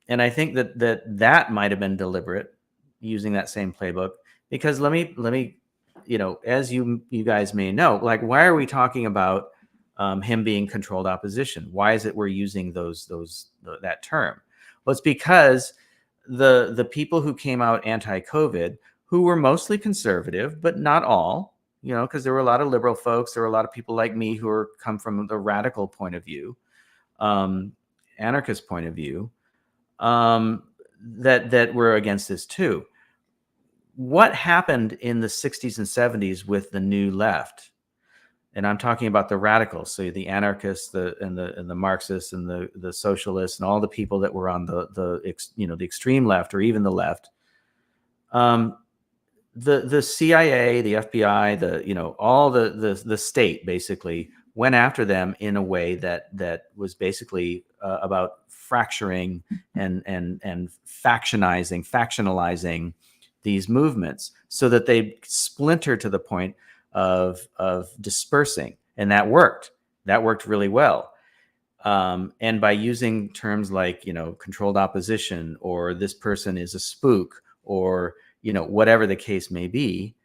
And I think that might have been deliberate, using that same playbook, because let me as you guys may know, like, why are we talking about him being controlled opposition? Why is it we're using that term? Well, it's because the people who came out anti-COVID, who were mostly conservative, but not all, because there were a lot of liberal folks. There were a lot of people like me who come from the radical point of view, anarchist point of view, that were against this too. What happened in the 60s and 70s with the new left? And I'm talking about the radicals, so the anarchists, and the Marxists, and the socialists, and all the people that were on the extreme left, or even the left. The CIA, the FBI, all the state basically went after them in a way that was basically about fracturing and factionalizing these movements so that they splinter to the point of dispersing, and that worked. That worked really well. And by using terms like, controlled opposition, or this person is a spook, or whatever the case may be,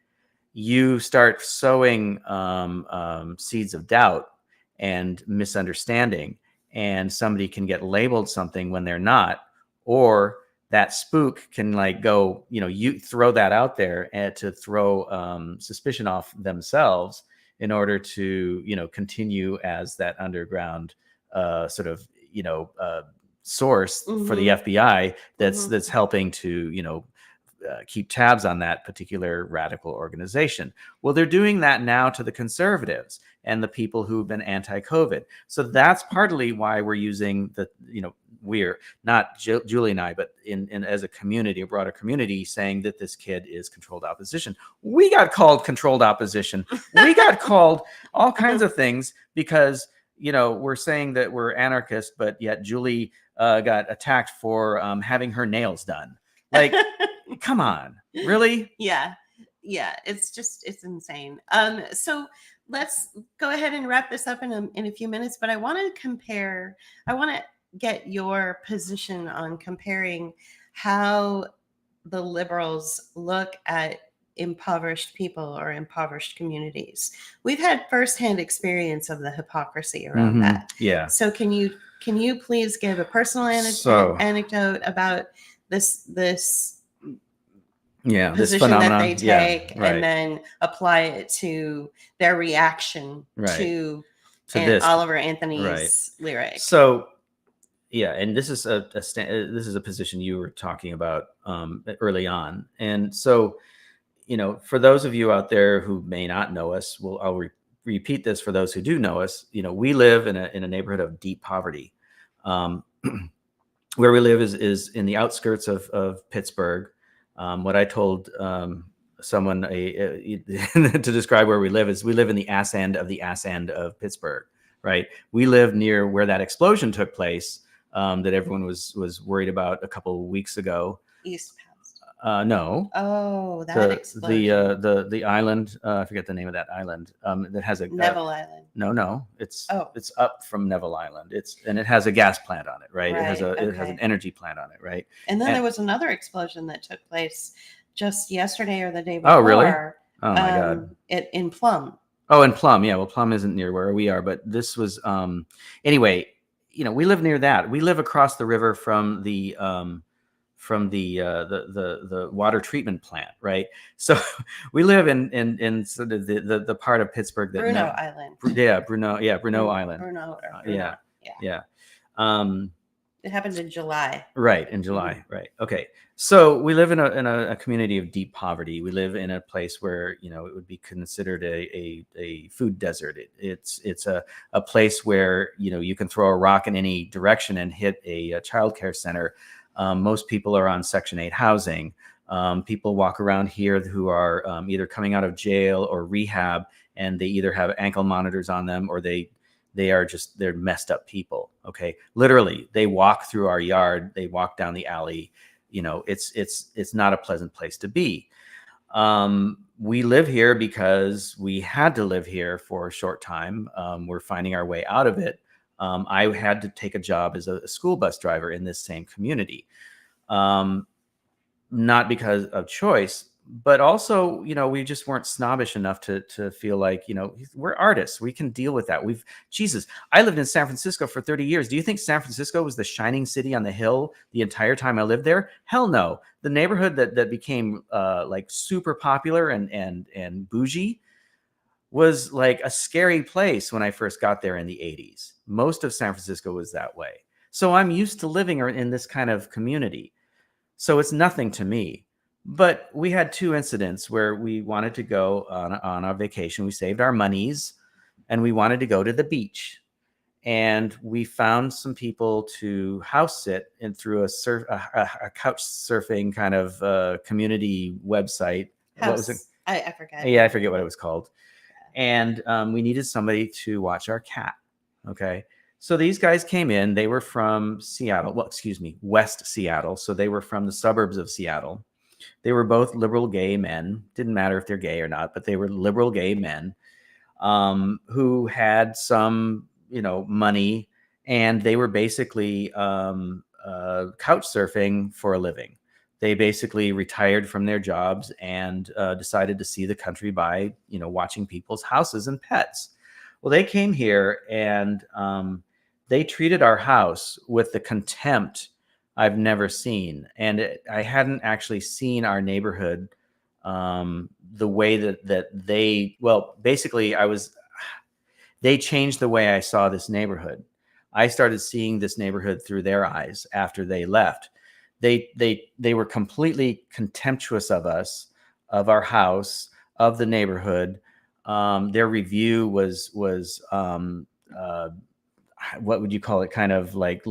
you start sowing seeds of doubt and misunderstanding, and somebody can get labeled something when they're not, or that spook can like go, you throw that out there and to throw suspicion off themselves in order to, continue as that underground sort of, source for the FBI that's helping to, keep tabs on that particular radical organization. Well, they're doing that now to the conservatives and the people who've been anti-COVID. So that's partly why we're using we're not Julie and I, but in as a community, a broader community, saying that this kid is controlled opposition. We got called controlled opposition. We got called all kinds of things because we're saying that we're anarchists, but yet Julie got attacked for having her nails done. Like, come on, really? Yeah. It's insane. So let's go ahead and wrap this up in a few minutes. But I want to get your position on comparing how the liberals look at impoverished people or impoverished communities. We've had firsthand experience of the hypocrisy around that. Yeah. So can you please give a personal anecdote about this position that they take, and then apply it to their reaction to this Oliver Anthony's lyric? So yeah, and this is this is a position you were talking about early on, and so for those of you out there who may not know us, I'll repeat this for those who do know us. We live in a neighborhood of deep poverty. Where we live is in the outskirts of Pittsburgh. What I told someone to describe where we live is we live in the ass end of Pittsburgh, right? We live near where that explosion took place that everyone was worried about a couple of weeks ago. East Past. No. Oh, that explosion. The island. I forget the name of that island. That has a Neville Island. No. It's up from Neville Island. It has a gas plant on it, right? It has an energy plant on it, right? And then there was another explosion that took place just yesterday or the day before. Oh, really? Oh my God! In Plum. Oh, in Plum, yeah. Well, Plum isn't near where we are, but this was anyway. We live near that. We live across the river from the water treatment plant, right? So we live in sort of the part of Pittsburgh that Bruno Island. Bruno Island. Bruno. Yeah. It happened in July. Right, in July. Right. Okay. So we live in a community of deep poverty. We live in a place where it would be considered a food desert. It's a place where you can throw a rock in any direction and hit a childcare center. Most people are on Section 8 housing. People walk around here who are either coming out of jail or rehab, and they either have ankle monitors on them or they're messed up people. Okay. Literally, they walk through our yard, they walk down the alley. It's not a pleasant place to be. We live here because we had to live here for a short time. We're finding our way out of it. I had to take a job as a school bus driver in this same community, not because of choice, but also, we just weren't snobbish enough to feel like, we're artists. We can deal with that. I lived in San Francisco for 30 years. Do you think San Francisco was the shining city on the hill the entire time I lived there? Hell no. The neighborhood that became like super popular and bougie was like a scary place when I first got there in the 80s. Most of San Francisco was that way. So I'm used to living in this kind of community. So it's nothing to me. But we had two incidents where we wanted to go on our vacation. We saved our monies and we wanted to go to the beach. And we found some people to house sit and through a couch surfing kind of community website. House. What was it? I forget. Yeah, I forget what it was called. and we needed somebody to watch our cat. Okay. So these guys came in. They were from Seattle. Well, excuse me, West Seattle. So they were from the suburbs of Seattle. They were both liberal gay men. Didn't matter if they're gay or not, but they were liberal gay men who had some, money, and they were basically couch surfing for a living. They basically retired from their jobs and decided to see the country by, watching people's houses and pets. Well, they came here and they treated our house with the contempt I've never seen. And I hadn't actually seen our neighborhood the way that they, well, basically they changed the way I saw this neighborhood. I started seeing this neighborhood through their eyes after they left. They were completely contemptuous of us, of our house, of the neighborhood. Their review was what would you call it? Kind of like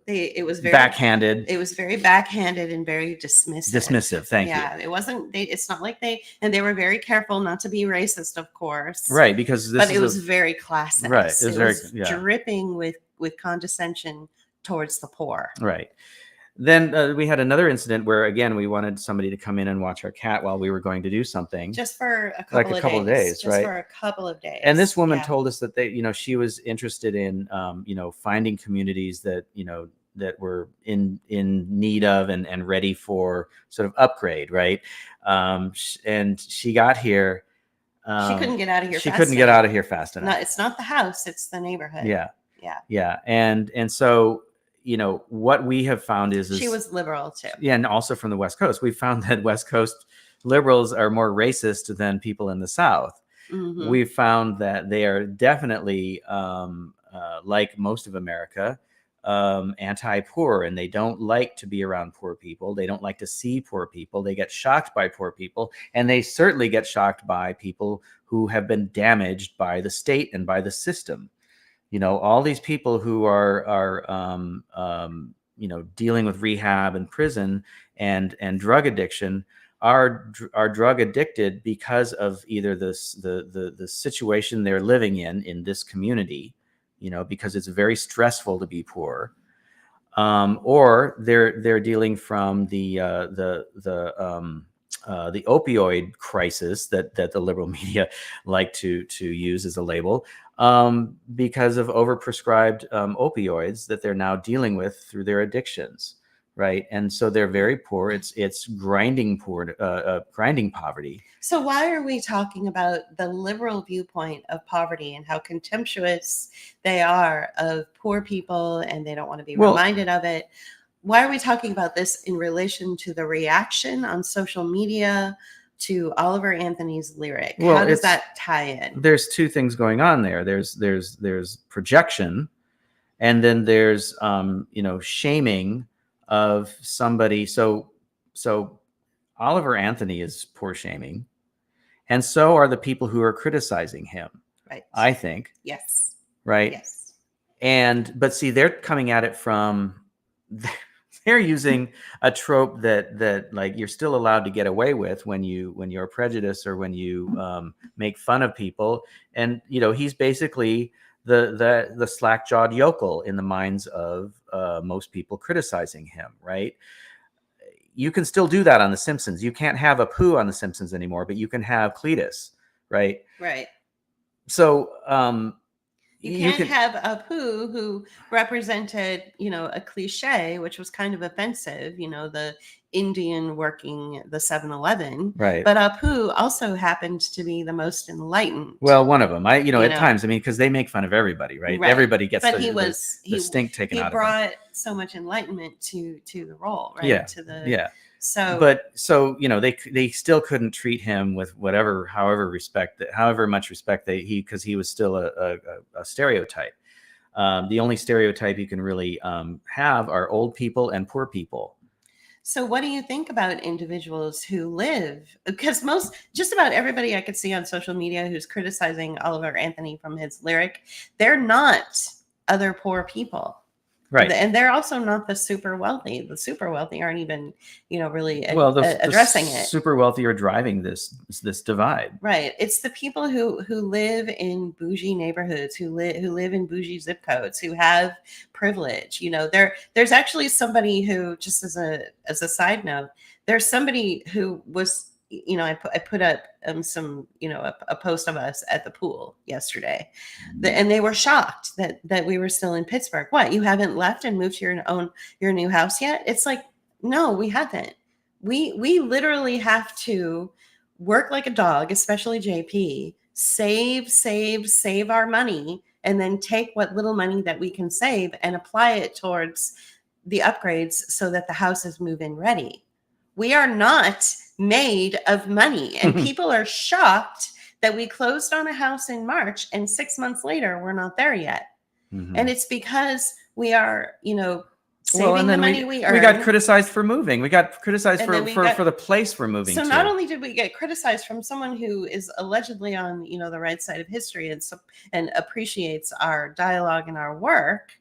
it was very backhanded. It was very backhanded and very dismissive. Dismissive. Thank you. Yeah, it wasn't. It's not like they were very careful not to be racist, of course. Right, because it was very classist. Right, it was dripping with condescension towards the poor. Right. Then we had another incident where, again, we wanted somebody to come in and watch our cat while we were going to do something. Just for a couple of days. Just right? For a couple of days. And this woman told us that she was interested in, finding communities that, that were in need of and ready for sort of upgrade, right? And she got here. She couldn't get out of here. She couldn't get out of here fast enough. No, it's not the house; it's the neighborhood. Yeah. And so, what we have found is she was liberal too. Yeah, and also from the West Coast, we found that West Coast liberals are more racist than people in the South. Mm-hmm. We found that they are definitely, like most of America, anti-poor, and they don't like to be around poor people. They don't like to see poor people. They get shocked by poor people, and they certainly get shocked by people who have been damaged by the state and by the system. All these people who are dealing with rehab and prison and drug addiction are drug addicted because of either the situation they're living in this community, because it's very stressful to be poor, or they're dealing from the opioid crisis that the liberal media like to use as a label, because of overprescribed opioids that they're now dealing with through their addictions, right? And so they're very poor. It's grinding poverty. So why are we talking about the liberal viewpoint of poverty and how contemptuous they are of poor people, and they don't want to be reminded of it? Why are we talking about this in relation to the reaction on social media to Oliver Anthony's lyric? Well, how does that tie in? There's two things going on there. There's projection, and then there's shaming of somebody. So Oliver Anthony is poor shaming, and so are the people who are criticizing him. Right. I think. Yes. Right. Yes. But see, they're coming at it from. They're using a trope that like you're still allowed to get away with when you're prejudiced or when you make fun of people. And he's basically the slack-jawed yokel in the minds of most people criticizing him, right? You can still do that on The Simpsons. You can't have a Pooh on The Simpsons anymore, but you can have Cletus, right? Right. So you can't have Apu who represented, a cliche, which was kind of offensive, the Indian working the 7-Eleven. Right. But Apu also happened to be the most enlightened. Well, one of them. At times, because they make fun of everybody, right? Everybody gets the stink taken out of him. He brought so much enlightenment to the role, right? Yeah. So they still couldn't treat him with however much respect because he was still a stereotype. The only stereotype you can really have are old people and poor people. So what do you think about individuals who live? Because just about everybody I could see on social media who's criticizing Oliver Anthony from his lyric, they're not other poor people. Right. And they're also not the super wealthy. The super wealthy aren't even, really Well, the addressing it. super wealthy are driving this divide. Right. It's the people who live in bougie neighborhoods, who live in bougie zip codes, who have privilege. There's actually somebody who, just as a side note, there's somebody who was, I put up some, a post of us at the pool yesterday, and they were shocked that we were still in Pittsburgh. What, you haven't left and moved to your new house yet? It's like, no, we haven't. We literally have to work like a dog, especially JP, save our money, and then take what little money that we can save and apply it towards the upgrades so that the house is move-in ready. We are not made of money, and people are shocked that we closed on a house in March and 6 months later we're not there yet. Mm-hmm. And it's because we are, saving well, and then the money we earn. We got criticized for moving. We got criticized And for, then we for, got- for the place we're moving So to. not only did we get criticized from someone who is allegedly on, the right side of history and appreciates our dialogue and our work,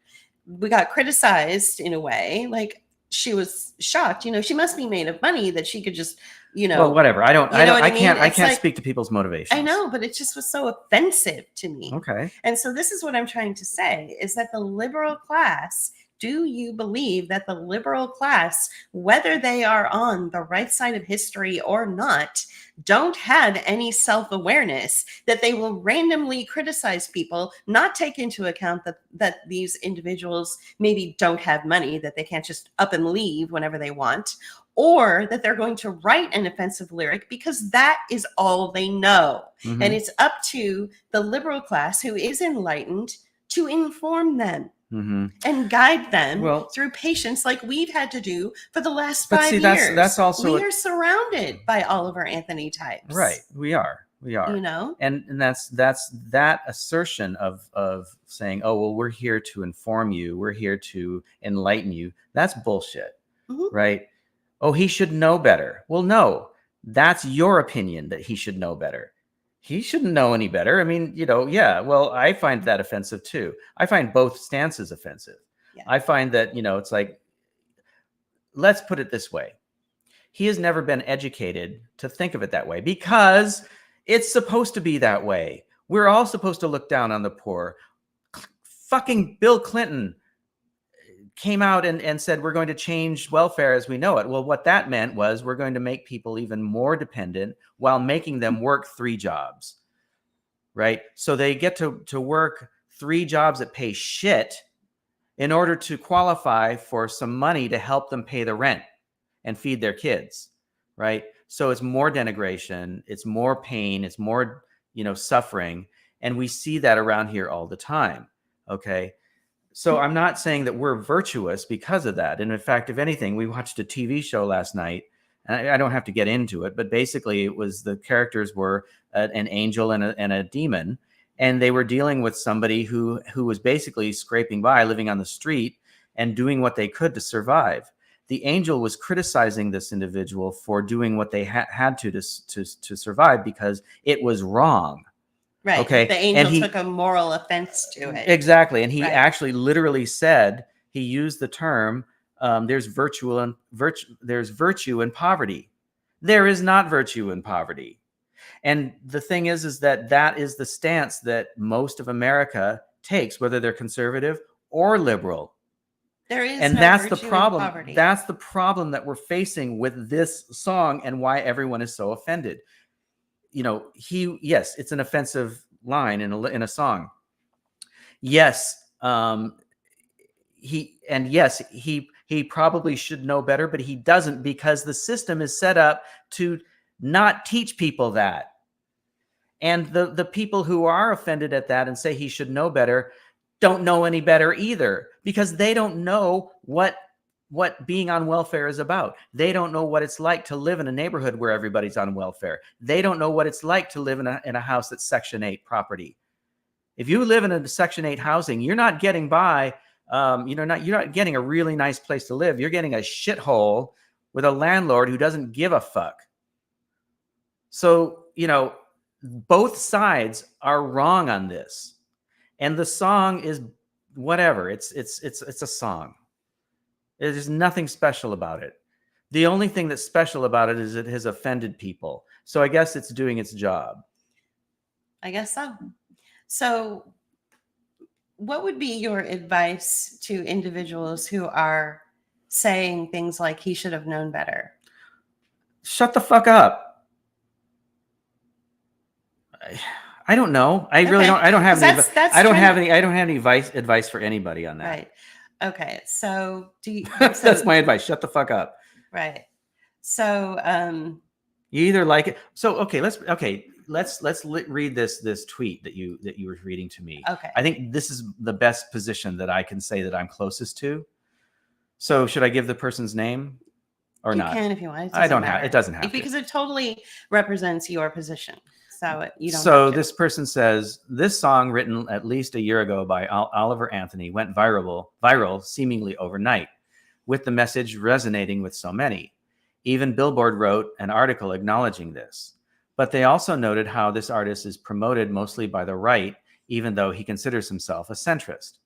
we got criticized in a way. Like, she was shocked. She must be made of money that she could just, Well, whatever. I can't It's speak to people's motivations. I know, but it just was so offensive to me. Okay. And so this is what I'm trying to say, is that the liberal class, do you believe that the liberal class, whether they are on the right side of history or not, don't have any self-awareness, that they will randomly criticize people, not take into account that these individuals maybe don't have money, that they can't just up and leave whenever they want, or that they're going to write an offensive lyric because that is all they know. Mm-hmm. And it's up to the liberal class, who is enlightened, to inform them. Mm-hmm. And guide them through patience, like we've had to do for the last 5 years. That's also, we are surrounded by Oliver Anthony types. Right. We are. And that's that assertion of saying, oh, well, we're here to inform you, we're here to enlighten you. That's bullshit. Mm-hmm. Right. Oh, he should know better. Well, no, that's your opinion that he should know better. He shouldn't know any better. I mean, yeah, well, I find that offensive too. I find both stances offensive. Yeah. I find that, it's like, let's put it this way. He has never been educated to think of it that way because it's supposed to be that way. We're all supposed to look down on the poor. Fucking Bill Clinton came out and said, we're going to change welfare as we know it. Well, what that meant was we're going to make people even more dependent while making them work 3 jobs, right? So they get to work 3 jobs that pay shit in order to qualify for some money to help them pay the rent and feed their kids, right? So it's more denigration, it's more pain, it's more, suffering. And we see that around here all the time, okay? So I'm not saying that we're virtuous because of that. And in fact, if anything, we watched a TV show last night, and I don't have to get into it, but basically it was, the characters were an angel and a demon, and they were dealing with somebody who was basically scraping by, living on the street and doing what they could to survive. The angel was criticizing this individual for doing what they had to survive because it was wrong. Right. Okay. The angel took a moral offense to it. Exactly. And he actually literally said, he used the term, there's virtue in poverty. There is not virtue in poverty. And the thing is that is the stance that most of America takes, whether they're conservative or liberal. There is and no that's the virtue in problem. poverty. That's the problem that we're facing with this song and why everyone is so offended. Yes, it's an offensive line in a song. Yes, he probably should know better, but he doesn't, because the system is set up to not teach people that. And the people who are offended at that and say he should know better don't know any better either, because they don't know what being on welfare is about. They don't know what it's like to live in a neighborhood where everybody's on welfare. They don't know what it's like to live in a house that's Section 8 property. If you live in a Section 8 housing, you're not getting by. You're not getting a really nice place to live. You're getting a shithole with a landlord who doesn't give a fuck. So, both sides are wrong on this. And the song is whatever. It's a song. There's nothing special about it. The only thing that's special about it is it has offended people. So I guess it's doing its job. I guess so. So, what would be your advice to individuals who are saying things like he should have known better? Shut the fuck up. I don't know. I really don't. I don't have any. That's I don't have any. I don't have any advice for anybody on that. Right. Okay. So do you? That's my advice. Shut the fuck up. Right. So you either like it. So okay, let's read this tweet that you were reading to me. Okay. I think this is the best position that I can say that I'm closest to. So should I give the person's name or not? You can if you want. I don't have. It doesn't have because it totally represents your position. So you don't. So this person says this song, written at least a year ago by Oliver Anthony, went viral seemingly overnight, with the message resonating with so many. Even Billboard wrote an article acknowledging this. But they also noted how this artist is promoted mostly by the right, even though he considers himself a centrist.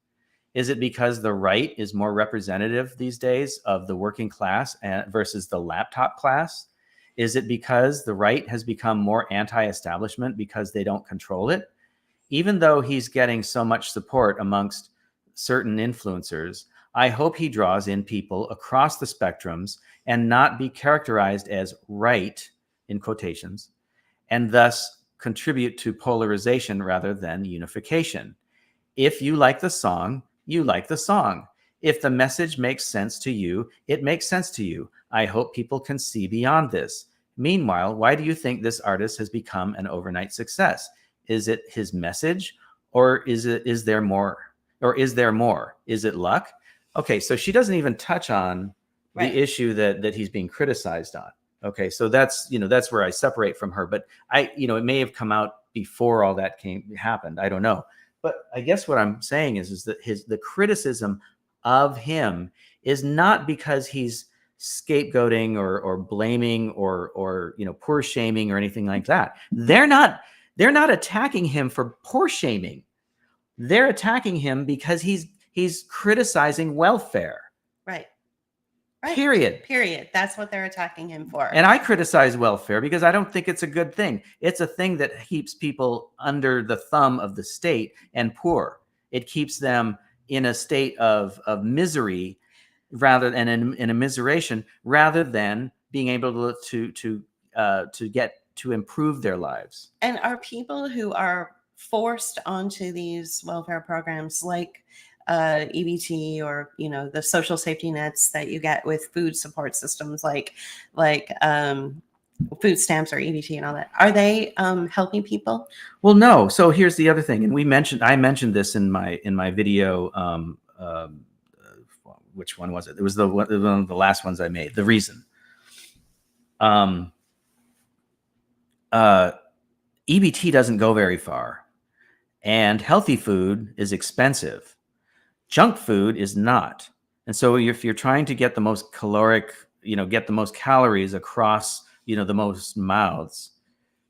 Is it because the right is more representative these days of the working class versus the laptop class? Is it because the right has become more anti-establishment because they don't control it? Even though he's getting so much support amongst certain influencers, I hope he draws in people across the spectrums and not be characterized as right, in quotations, and thus contribute to polarization rather than unification. If you like the song, you like the song. If the message makes sense to you, it makes sense to you. I hope people can see beyond this. Meanwhile, why do you think this artist has become an overnight success? Is it his message, or is there more? Is it luck? Okay, so she doesn't even touch on the issue that he's being criticized on. Okay, so that's where I separate from her. But it may have come out before all that happened. I don't know. But I guess what I'm saying is that the criticism of him is not because he's scapegoating or blaming or poor shaming or anything like that. They're not attacking him for poor shaming. They're attacking him because he's criticizing welfare. Right. Period. That's what they're attacking him for. And I criticize welfare because I don't think it's a good thing. It's a thing that keeps people under the thumb of the state and poor. It keeps them in a state of misery rather than in a miseration, rather than being able to improve their lives. And are people who are forced onto these welfare programs like EBT or the social safety nets that you get with food support systems like food stamps or EBT and all that, are they helping people? Well, no. So here's the other thing, and I mentioned this in my video. Which one was it? It was one of the last ones I made. The reason. EBT doesn't go very far, and healthy food is expensive. Junk food is not. And so if you're trying to get the most caloric, get the most calories across, the most mouths,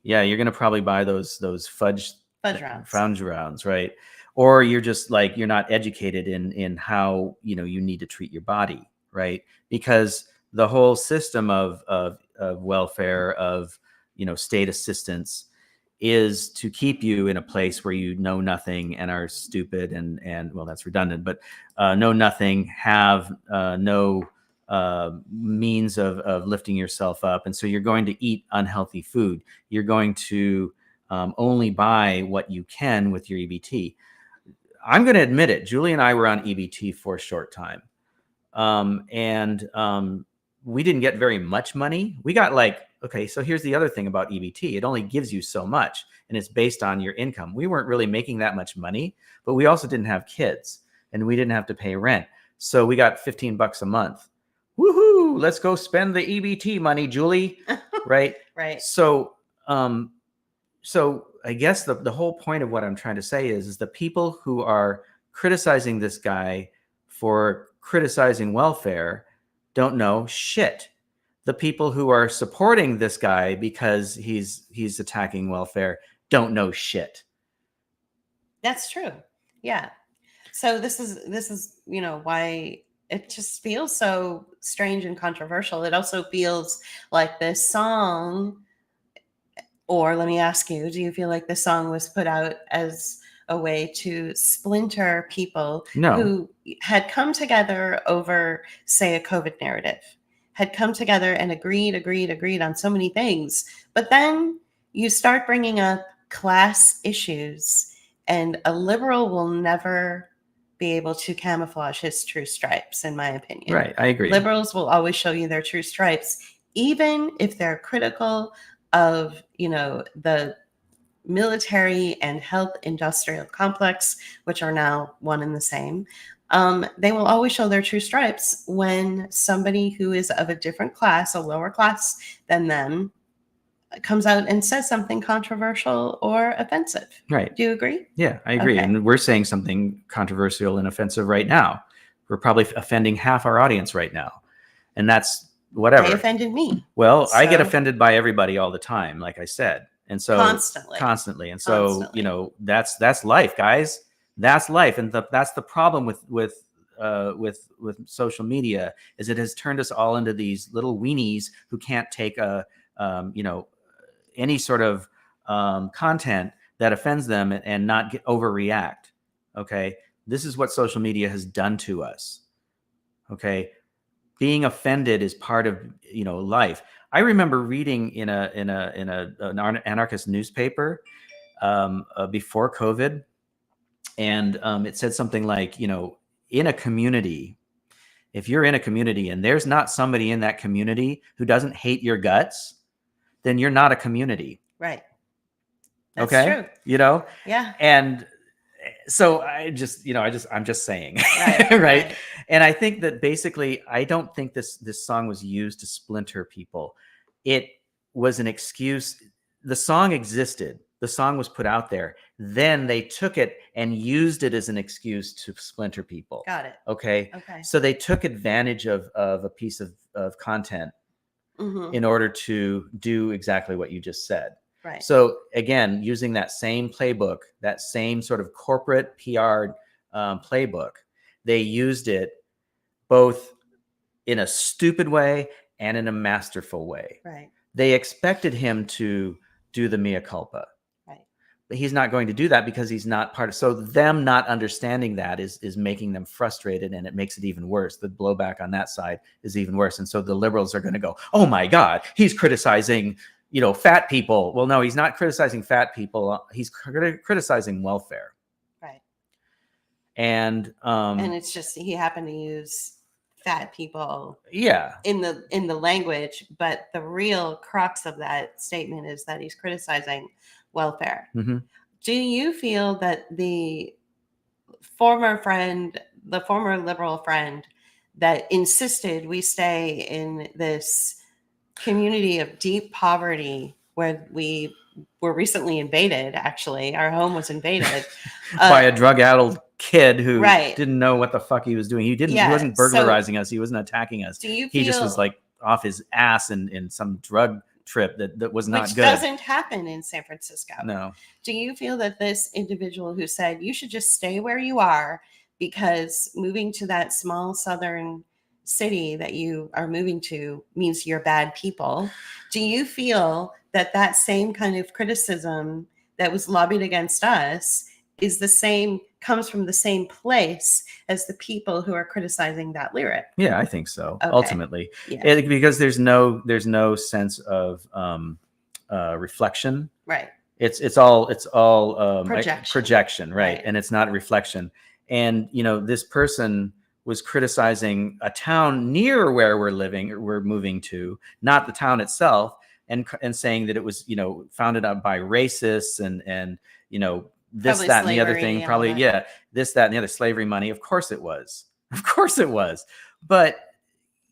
you're going to probably buy those fudge rounds, right? Or you're just you're not educated in how, you need to treat your body, right? Because the whole system of welfare, of, state assistance is to keep you in a place where you know nothing and are stupid and well, that's redundant, but know nothing, have no means of lifting yourself up. And so you're going to eat unhealthy food. You're going to only buy what you can with your EBT. I'm going to admit it. Julie and I were on EBT for a short time. We didn't get very much money. We got okay, so here's the other thing about EBT. It only gives you so much, and it's based on your income. We weren't really making that much money, but we also didn't have kids, and we didn't have to pay rent. So we got $15 a month. Woohoo! Let's go spend the EBT money, Julie. Right? Right. So I guess the whole point of what I'm trying to say is the people who are criticizing this guy for criticizing welfare don't know shit. The people who are supporting this guy because he's attacking welfare don't know shit. That's true. Yeah. So this is why it just feels so strange and controversial. It also feels like this song, or let me ask you, do you feel like this song was put out as a way to splinter people No. who had come together over, say, a COVID narrative, had come together and agreed on so many things, but then you start bringing up class issues, and a liberal will never be able to camouflage his true stripes, in my opinion. Right. I agree. Liberals will always show you their true stripes, even if they're critical of the military and health industrial complex, which are now one and the same. They will always show their true stripes when somebody who is of a different class, a lower class than them, comes out and says something controversial or offensive. Right. Do you agree? Yeah, I agree. Okay. And we're saying something controversial and offensive right now. We're probably offending half our audience right now. And that's whatever. They offended me. Well, I get So- offended by everybody all the time, like I said. And so constantly. And so, Constantly. that's life, guys. That's life. And that's the problem with social media, is it has turned us all into these little weenies who can't take any sort of content that offends them and not overreact. Okay. This is what social media has done to us. Okay. Being offended is part of, life. I remember reading in an anarchist newspaper before COVID. And it said something like, in a community, if you're in a community and there's not somebody in that community who doesn't hate your guts, then you're not a community. Right. That's okay. True. Yeah. And so I'm just saying, Right. right. And I think that basically, I don't think this song was used to splinter people. It was an excuse. The song existed. The song was put out there. Then they took it and used it as an excuse to splinter people. Got it. Okay. Okay. So they took advantage of a piece of content in order to do exactly what you just said. Right. So again, using that same playbook, that same sort of corporate PR playbook, they used it both in a stupid way and in a masterful way. Right. They expected him to do the mea culpa. Right. But he's not going to do that because he's not part of. So them not understanding that is making them frustrated, and it makes it even worse. The blowback on that side is even worse. And so the liberals are going to go, "Oh my God, he's criticizing, fat people." Well, no, he's not criticizing fat people. He's criticizing welfare. Right. And it's just he happened to use fat people. Yeah. In the language, but the real crux of that statement is that he's criticizing welfare. Mm-hmm. Do you feel that the former liberal friend that insisted we stay in this community of deep poverty where we were recently invaded, actually, our home was invaded by a drug-addled kid who right. didn't know what the fuck he was doing. He wasn't burglarizing us. He wasn't attacking us. He just was like off his ass in some drug trip that was not good. Which doesn't happen in San Francisco. No. Do you feel that this individual who said you should just stay where you are because moving to that small southern city that you are moving to means you're bad people, do you feel that that same kind of criticism that was lobbied against us comes from the same place as the people who are criticizing that lyric? Yeah, I think so. Okay. Ultimately, yeah. Because there's no sense of reflection. Right. It's all projection, right? And it's not reflection. And this person was criticizing a town near where we're moving to, not the town itself, and saying that it was founded up by racists and this, that, and the other thing. Probably, yeah, this, that, and the other, slavery money. Of course it was. Of course it was. But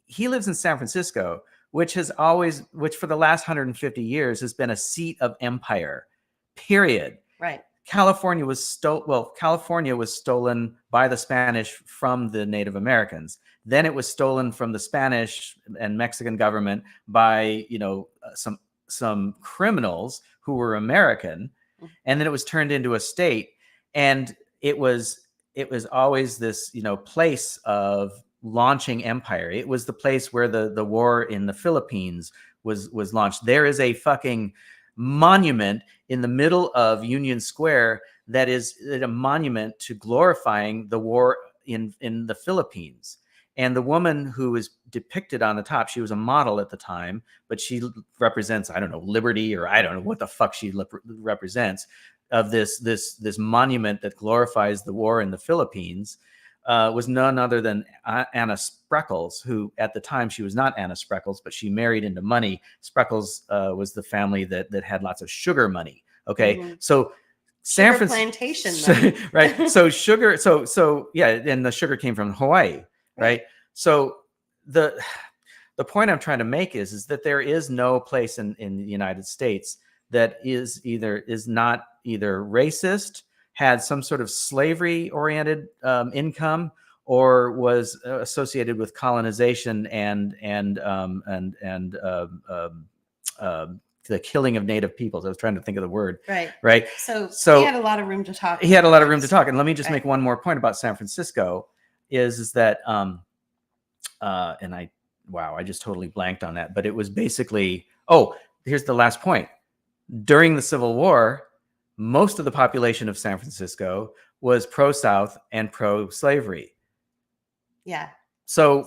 he lives in San Francisco, which for the last 150 years has been a seat of empire, period. Right. California was stolen by the Spanish from the Native Americans. Then it was stolen from the Spanish and Mexican government by, some criminals who were American. And then it was turned into a state, and it was it was always this, place of launching empire. It was the place where the war in the Philippines was launched. There is a fucking monument in the middle of Union Square that is a monument to glorifying the war in the Philippines. And the woman who is depicted on the top, she was a model at the time, but she represents, I don't know, liberty, or I don't know what the fuck she represents, of this monument that glorifies the war in the Philippines. Was none other than Anna Spreckles, who at the time, she was not Anna Spreckles, but she married into money. Spreckles was the family that had lots of sugar money. Okay, so San Sugar Francisco, plantation, right? So sugar, so yeah, and the sugar came from Hawaii, right? So the point I'm trying to make is that there is no place in the United States that is not either racist, had some sort of slavery oriented income, or was associated with colonization and the killing of native peoples. I was trying to think of the word. Right. So he had a lot of room to talk. He had a lot of room to talk. And let me just make one more point about San Francisco is that, and I just totally blanked on that, but it was basically, here's the last point. During the Civil War, most of the population of San Francisco was pro-South and pro-slavery. Yeah. So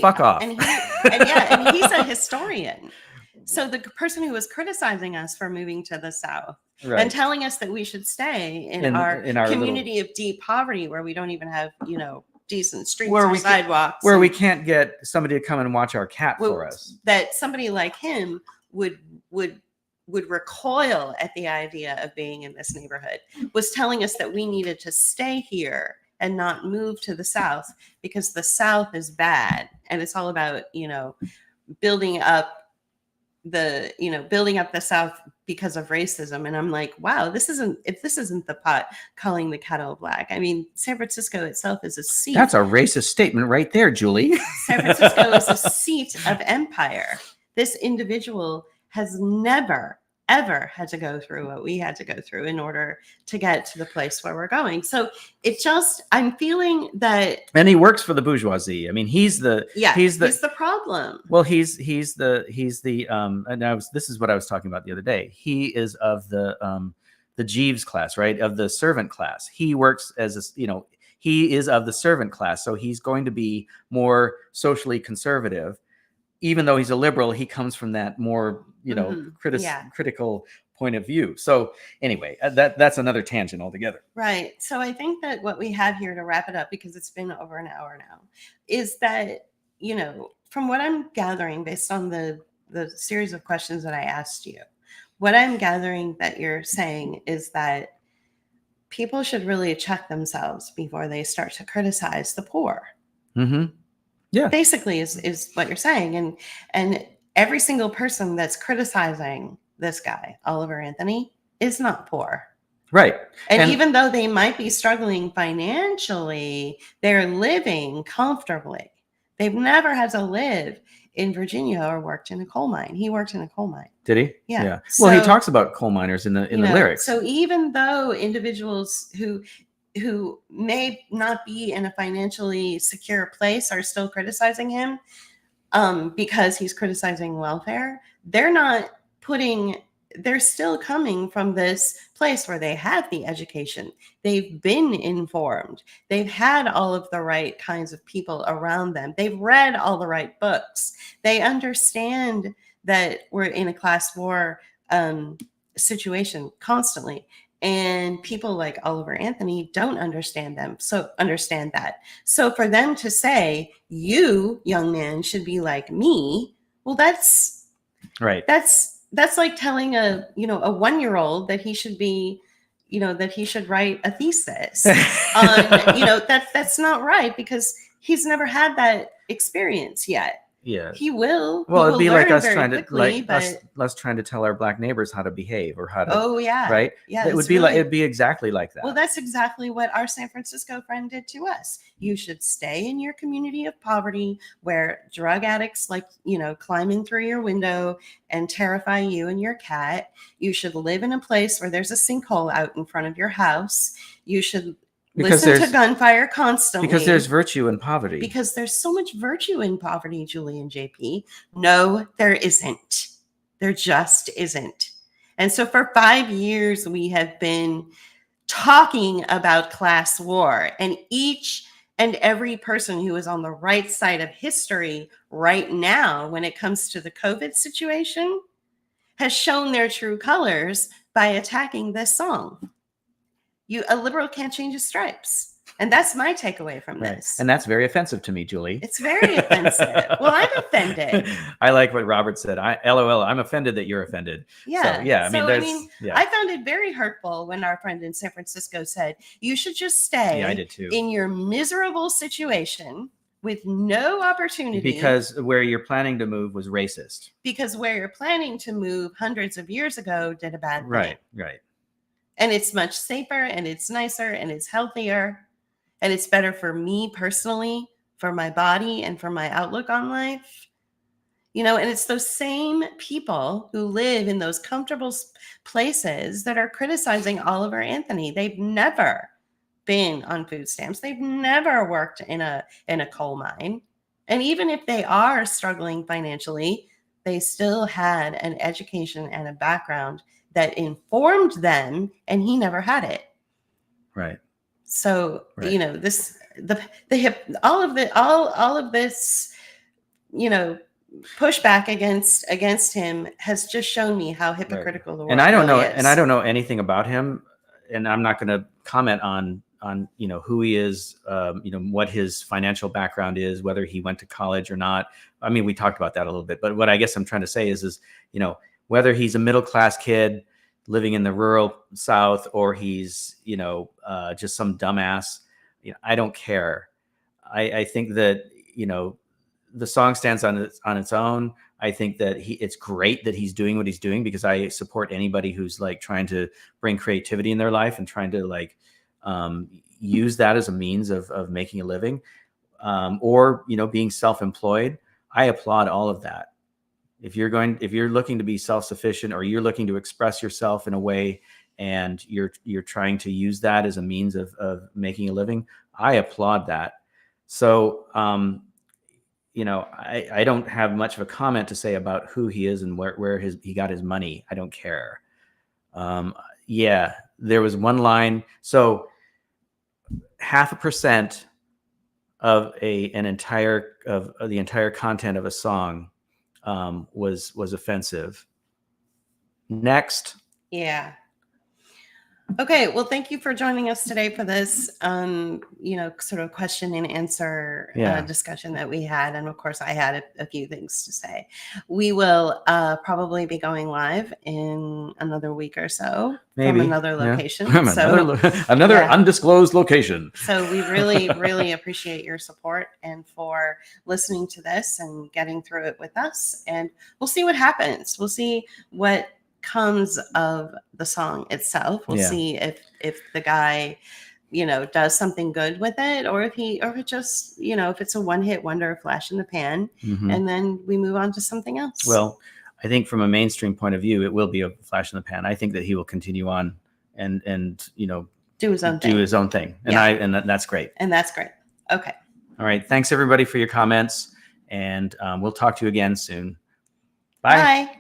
fuck off. And he's a historian. So the person who was criticizing us for moving to the South and telling us that we should stay in our community of deep poverty, where we don't even have, decent streets or sidewalks, where we can't get somebody to come and watch our cat for us, that somebody like him would recoil at the idea of being in this neighborhood, was telling us that we needed to stay here and not move to the South because the South is bad. And it's all about, building up the South because of racism. And I'm like, wow, this isn't the pot calling the kettle black. I mean, San Francisco itself is a seat. That's a racist statement right there, Julie. San Francisco is a seat of empire. This individual has never, ever had to go through what we had to go through in order to get to the place where we're going. So I'm feeling that. And he works for the bourgeoisie. I mean, he's the problem. Well, he's the and this is what I was talking about the other day. He is of the Jeeves class, right? Of the servant class. He works as he is of the servant class. So he's going to be more socially conservative. Even though he's a liberal, he comes from that more, critical point of view. So anyway, that's another tangent altogether. Right. So I think that what we have here to wrap it up, because it's been over an hour now, is that, from what I'm gathering based on the series of questions that I asked you, what I'm gathering that you're saying is that people should really check themselves before they start to criticize the poor. Mm-hmm. Yeah. Basically is what you're saying. And every single person that's criticizing this guy, Oliver Anthony, is not poor. Right. And even though they might be struggling financially, they're living comfortably. They've never had to live in Virginia or worked in a coal mine. He worked in a coal mine. Did he? Yeah. Well, he talks about coal miners in the lyrics. So even though individuals who may not be in a financially secure place are still criticizing him because he's criticizing welfare, they're still coming from this place where they have the education. They've been informed. They've had all of the right kinds of people around them. They've read all the right books. They understand that we're in a class war situation constantly. And people like Oliver Anthony don't understand that. So for them to say, you, young man, should be like me, well, that's right. That's like telling a 1-year-old that he should be, that he should write a thesis on, that's not right, because he's never had that experience yet. Yeah, he will. Well, it'd be like us trying to tell our black neighbors how to behave or how to. Oh yeah, right. Yeah, it'd be exactly like that. Well, that's exactly what our San Francisco friend did to us. You should stay in your community of poverty, where drug addicts climb in through your window and terrify you and your cat. You should live in a place where there's a sinkhole out in front of your house. You should Because listen to gunfire constantly. because there's virtue in poverty. Because there's so much virtue in poverty, Julie and JP. No, there isn't. There just isn't. And so for 5 years, we have been talking about class war, and each and every person who is on the right side of history right now, when it comes to the COVID situation, has shown their true colors by attacking this song. A liberal can't change his stripes. And that's my takeaway from this. And that's very offensive to me, Julie. It's very offensive. Well, I'm offended. I like what Robert said. LOL, I'm offended that you're offended. Yeah. So, yeah. I found it very hurtful when our friend in San Francisco said, you should just stay I did too. in your miserable situation with no opportunity. Because where you're planning to move was racist. Because where you're planning to move hundreds of years ago did a bad thing. Right. And it's much safer and it's nicer and it's healthier. And it's better for me personally, for my body, and for my outlook on life. And it's those same people who live in those comfortable places that are criticizing Oliver Anthony. They've never been on food stamps. They've never worked in a coal mine. And even if they are struggling financially, they still had an education and a background that informed them, and he never had it. Right. So, all of this, pushback against him has just shown me how hypocritical the world is. And I don't know, is. And I don't know anything about him, and I'm not going to comment on who he is, what his financial background is, whether he went to college or not. I mean, we talked about that a little bit, but what I guess I'm trying to say is whether he's a middle-class kid living in the rural South, or he's, just some dumbass, I don't care. I think that, the song stands on its own. I think that it's great that he's doing what he's doing, because I support anybody who's like trying to bring creativity in their life and trying to use that as a means of making a living, or, being self-employed. I applaud all of that. If you're looking to be self-sufficient, or you're looking to express yourself in a way, and you're trying to use that as a means of making a living, I applaud that. So, I don't have much of a comment to say about who he is and where he got his money. I don't care. There was one line. So 0.5% of the entire content of a song was offensive. Next. Yeah. Okay. Well, thank you for joining us today for this, sort of question and answer discussion that we had. And of course, I had a few things to say. We will probably be going live in another week or so. Maybe. From another location. Another undisclosed location. So we really, really appreciate your support and for listening to this and getting through it with us. And we'll see what happens. We'll see what comes of the song itself. We'll see if the guy, does something good with it, or if it just, if it's a one-hit wonder, flash in the pan, and then we move on to something else. Well, I think from a mainstream point of view, it will be a flash in the pan. I think that he will continue on and do his own thing. And that's great. And that's great. Okay. All right. Thanks everybody for your comments, and we'll talk to you again soon. Bye. Bye.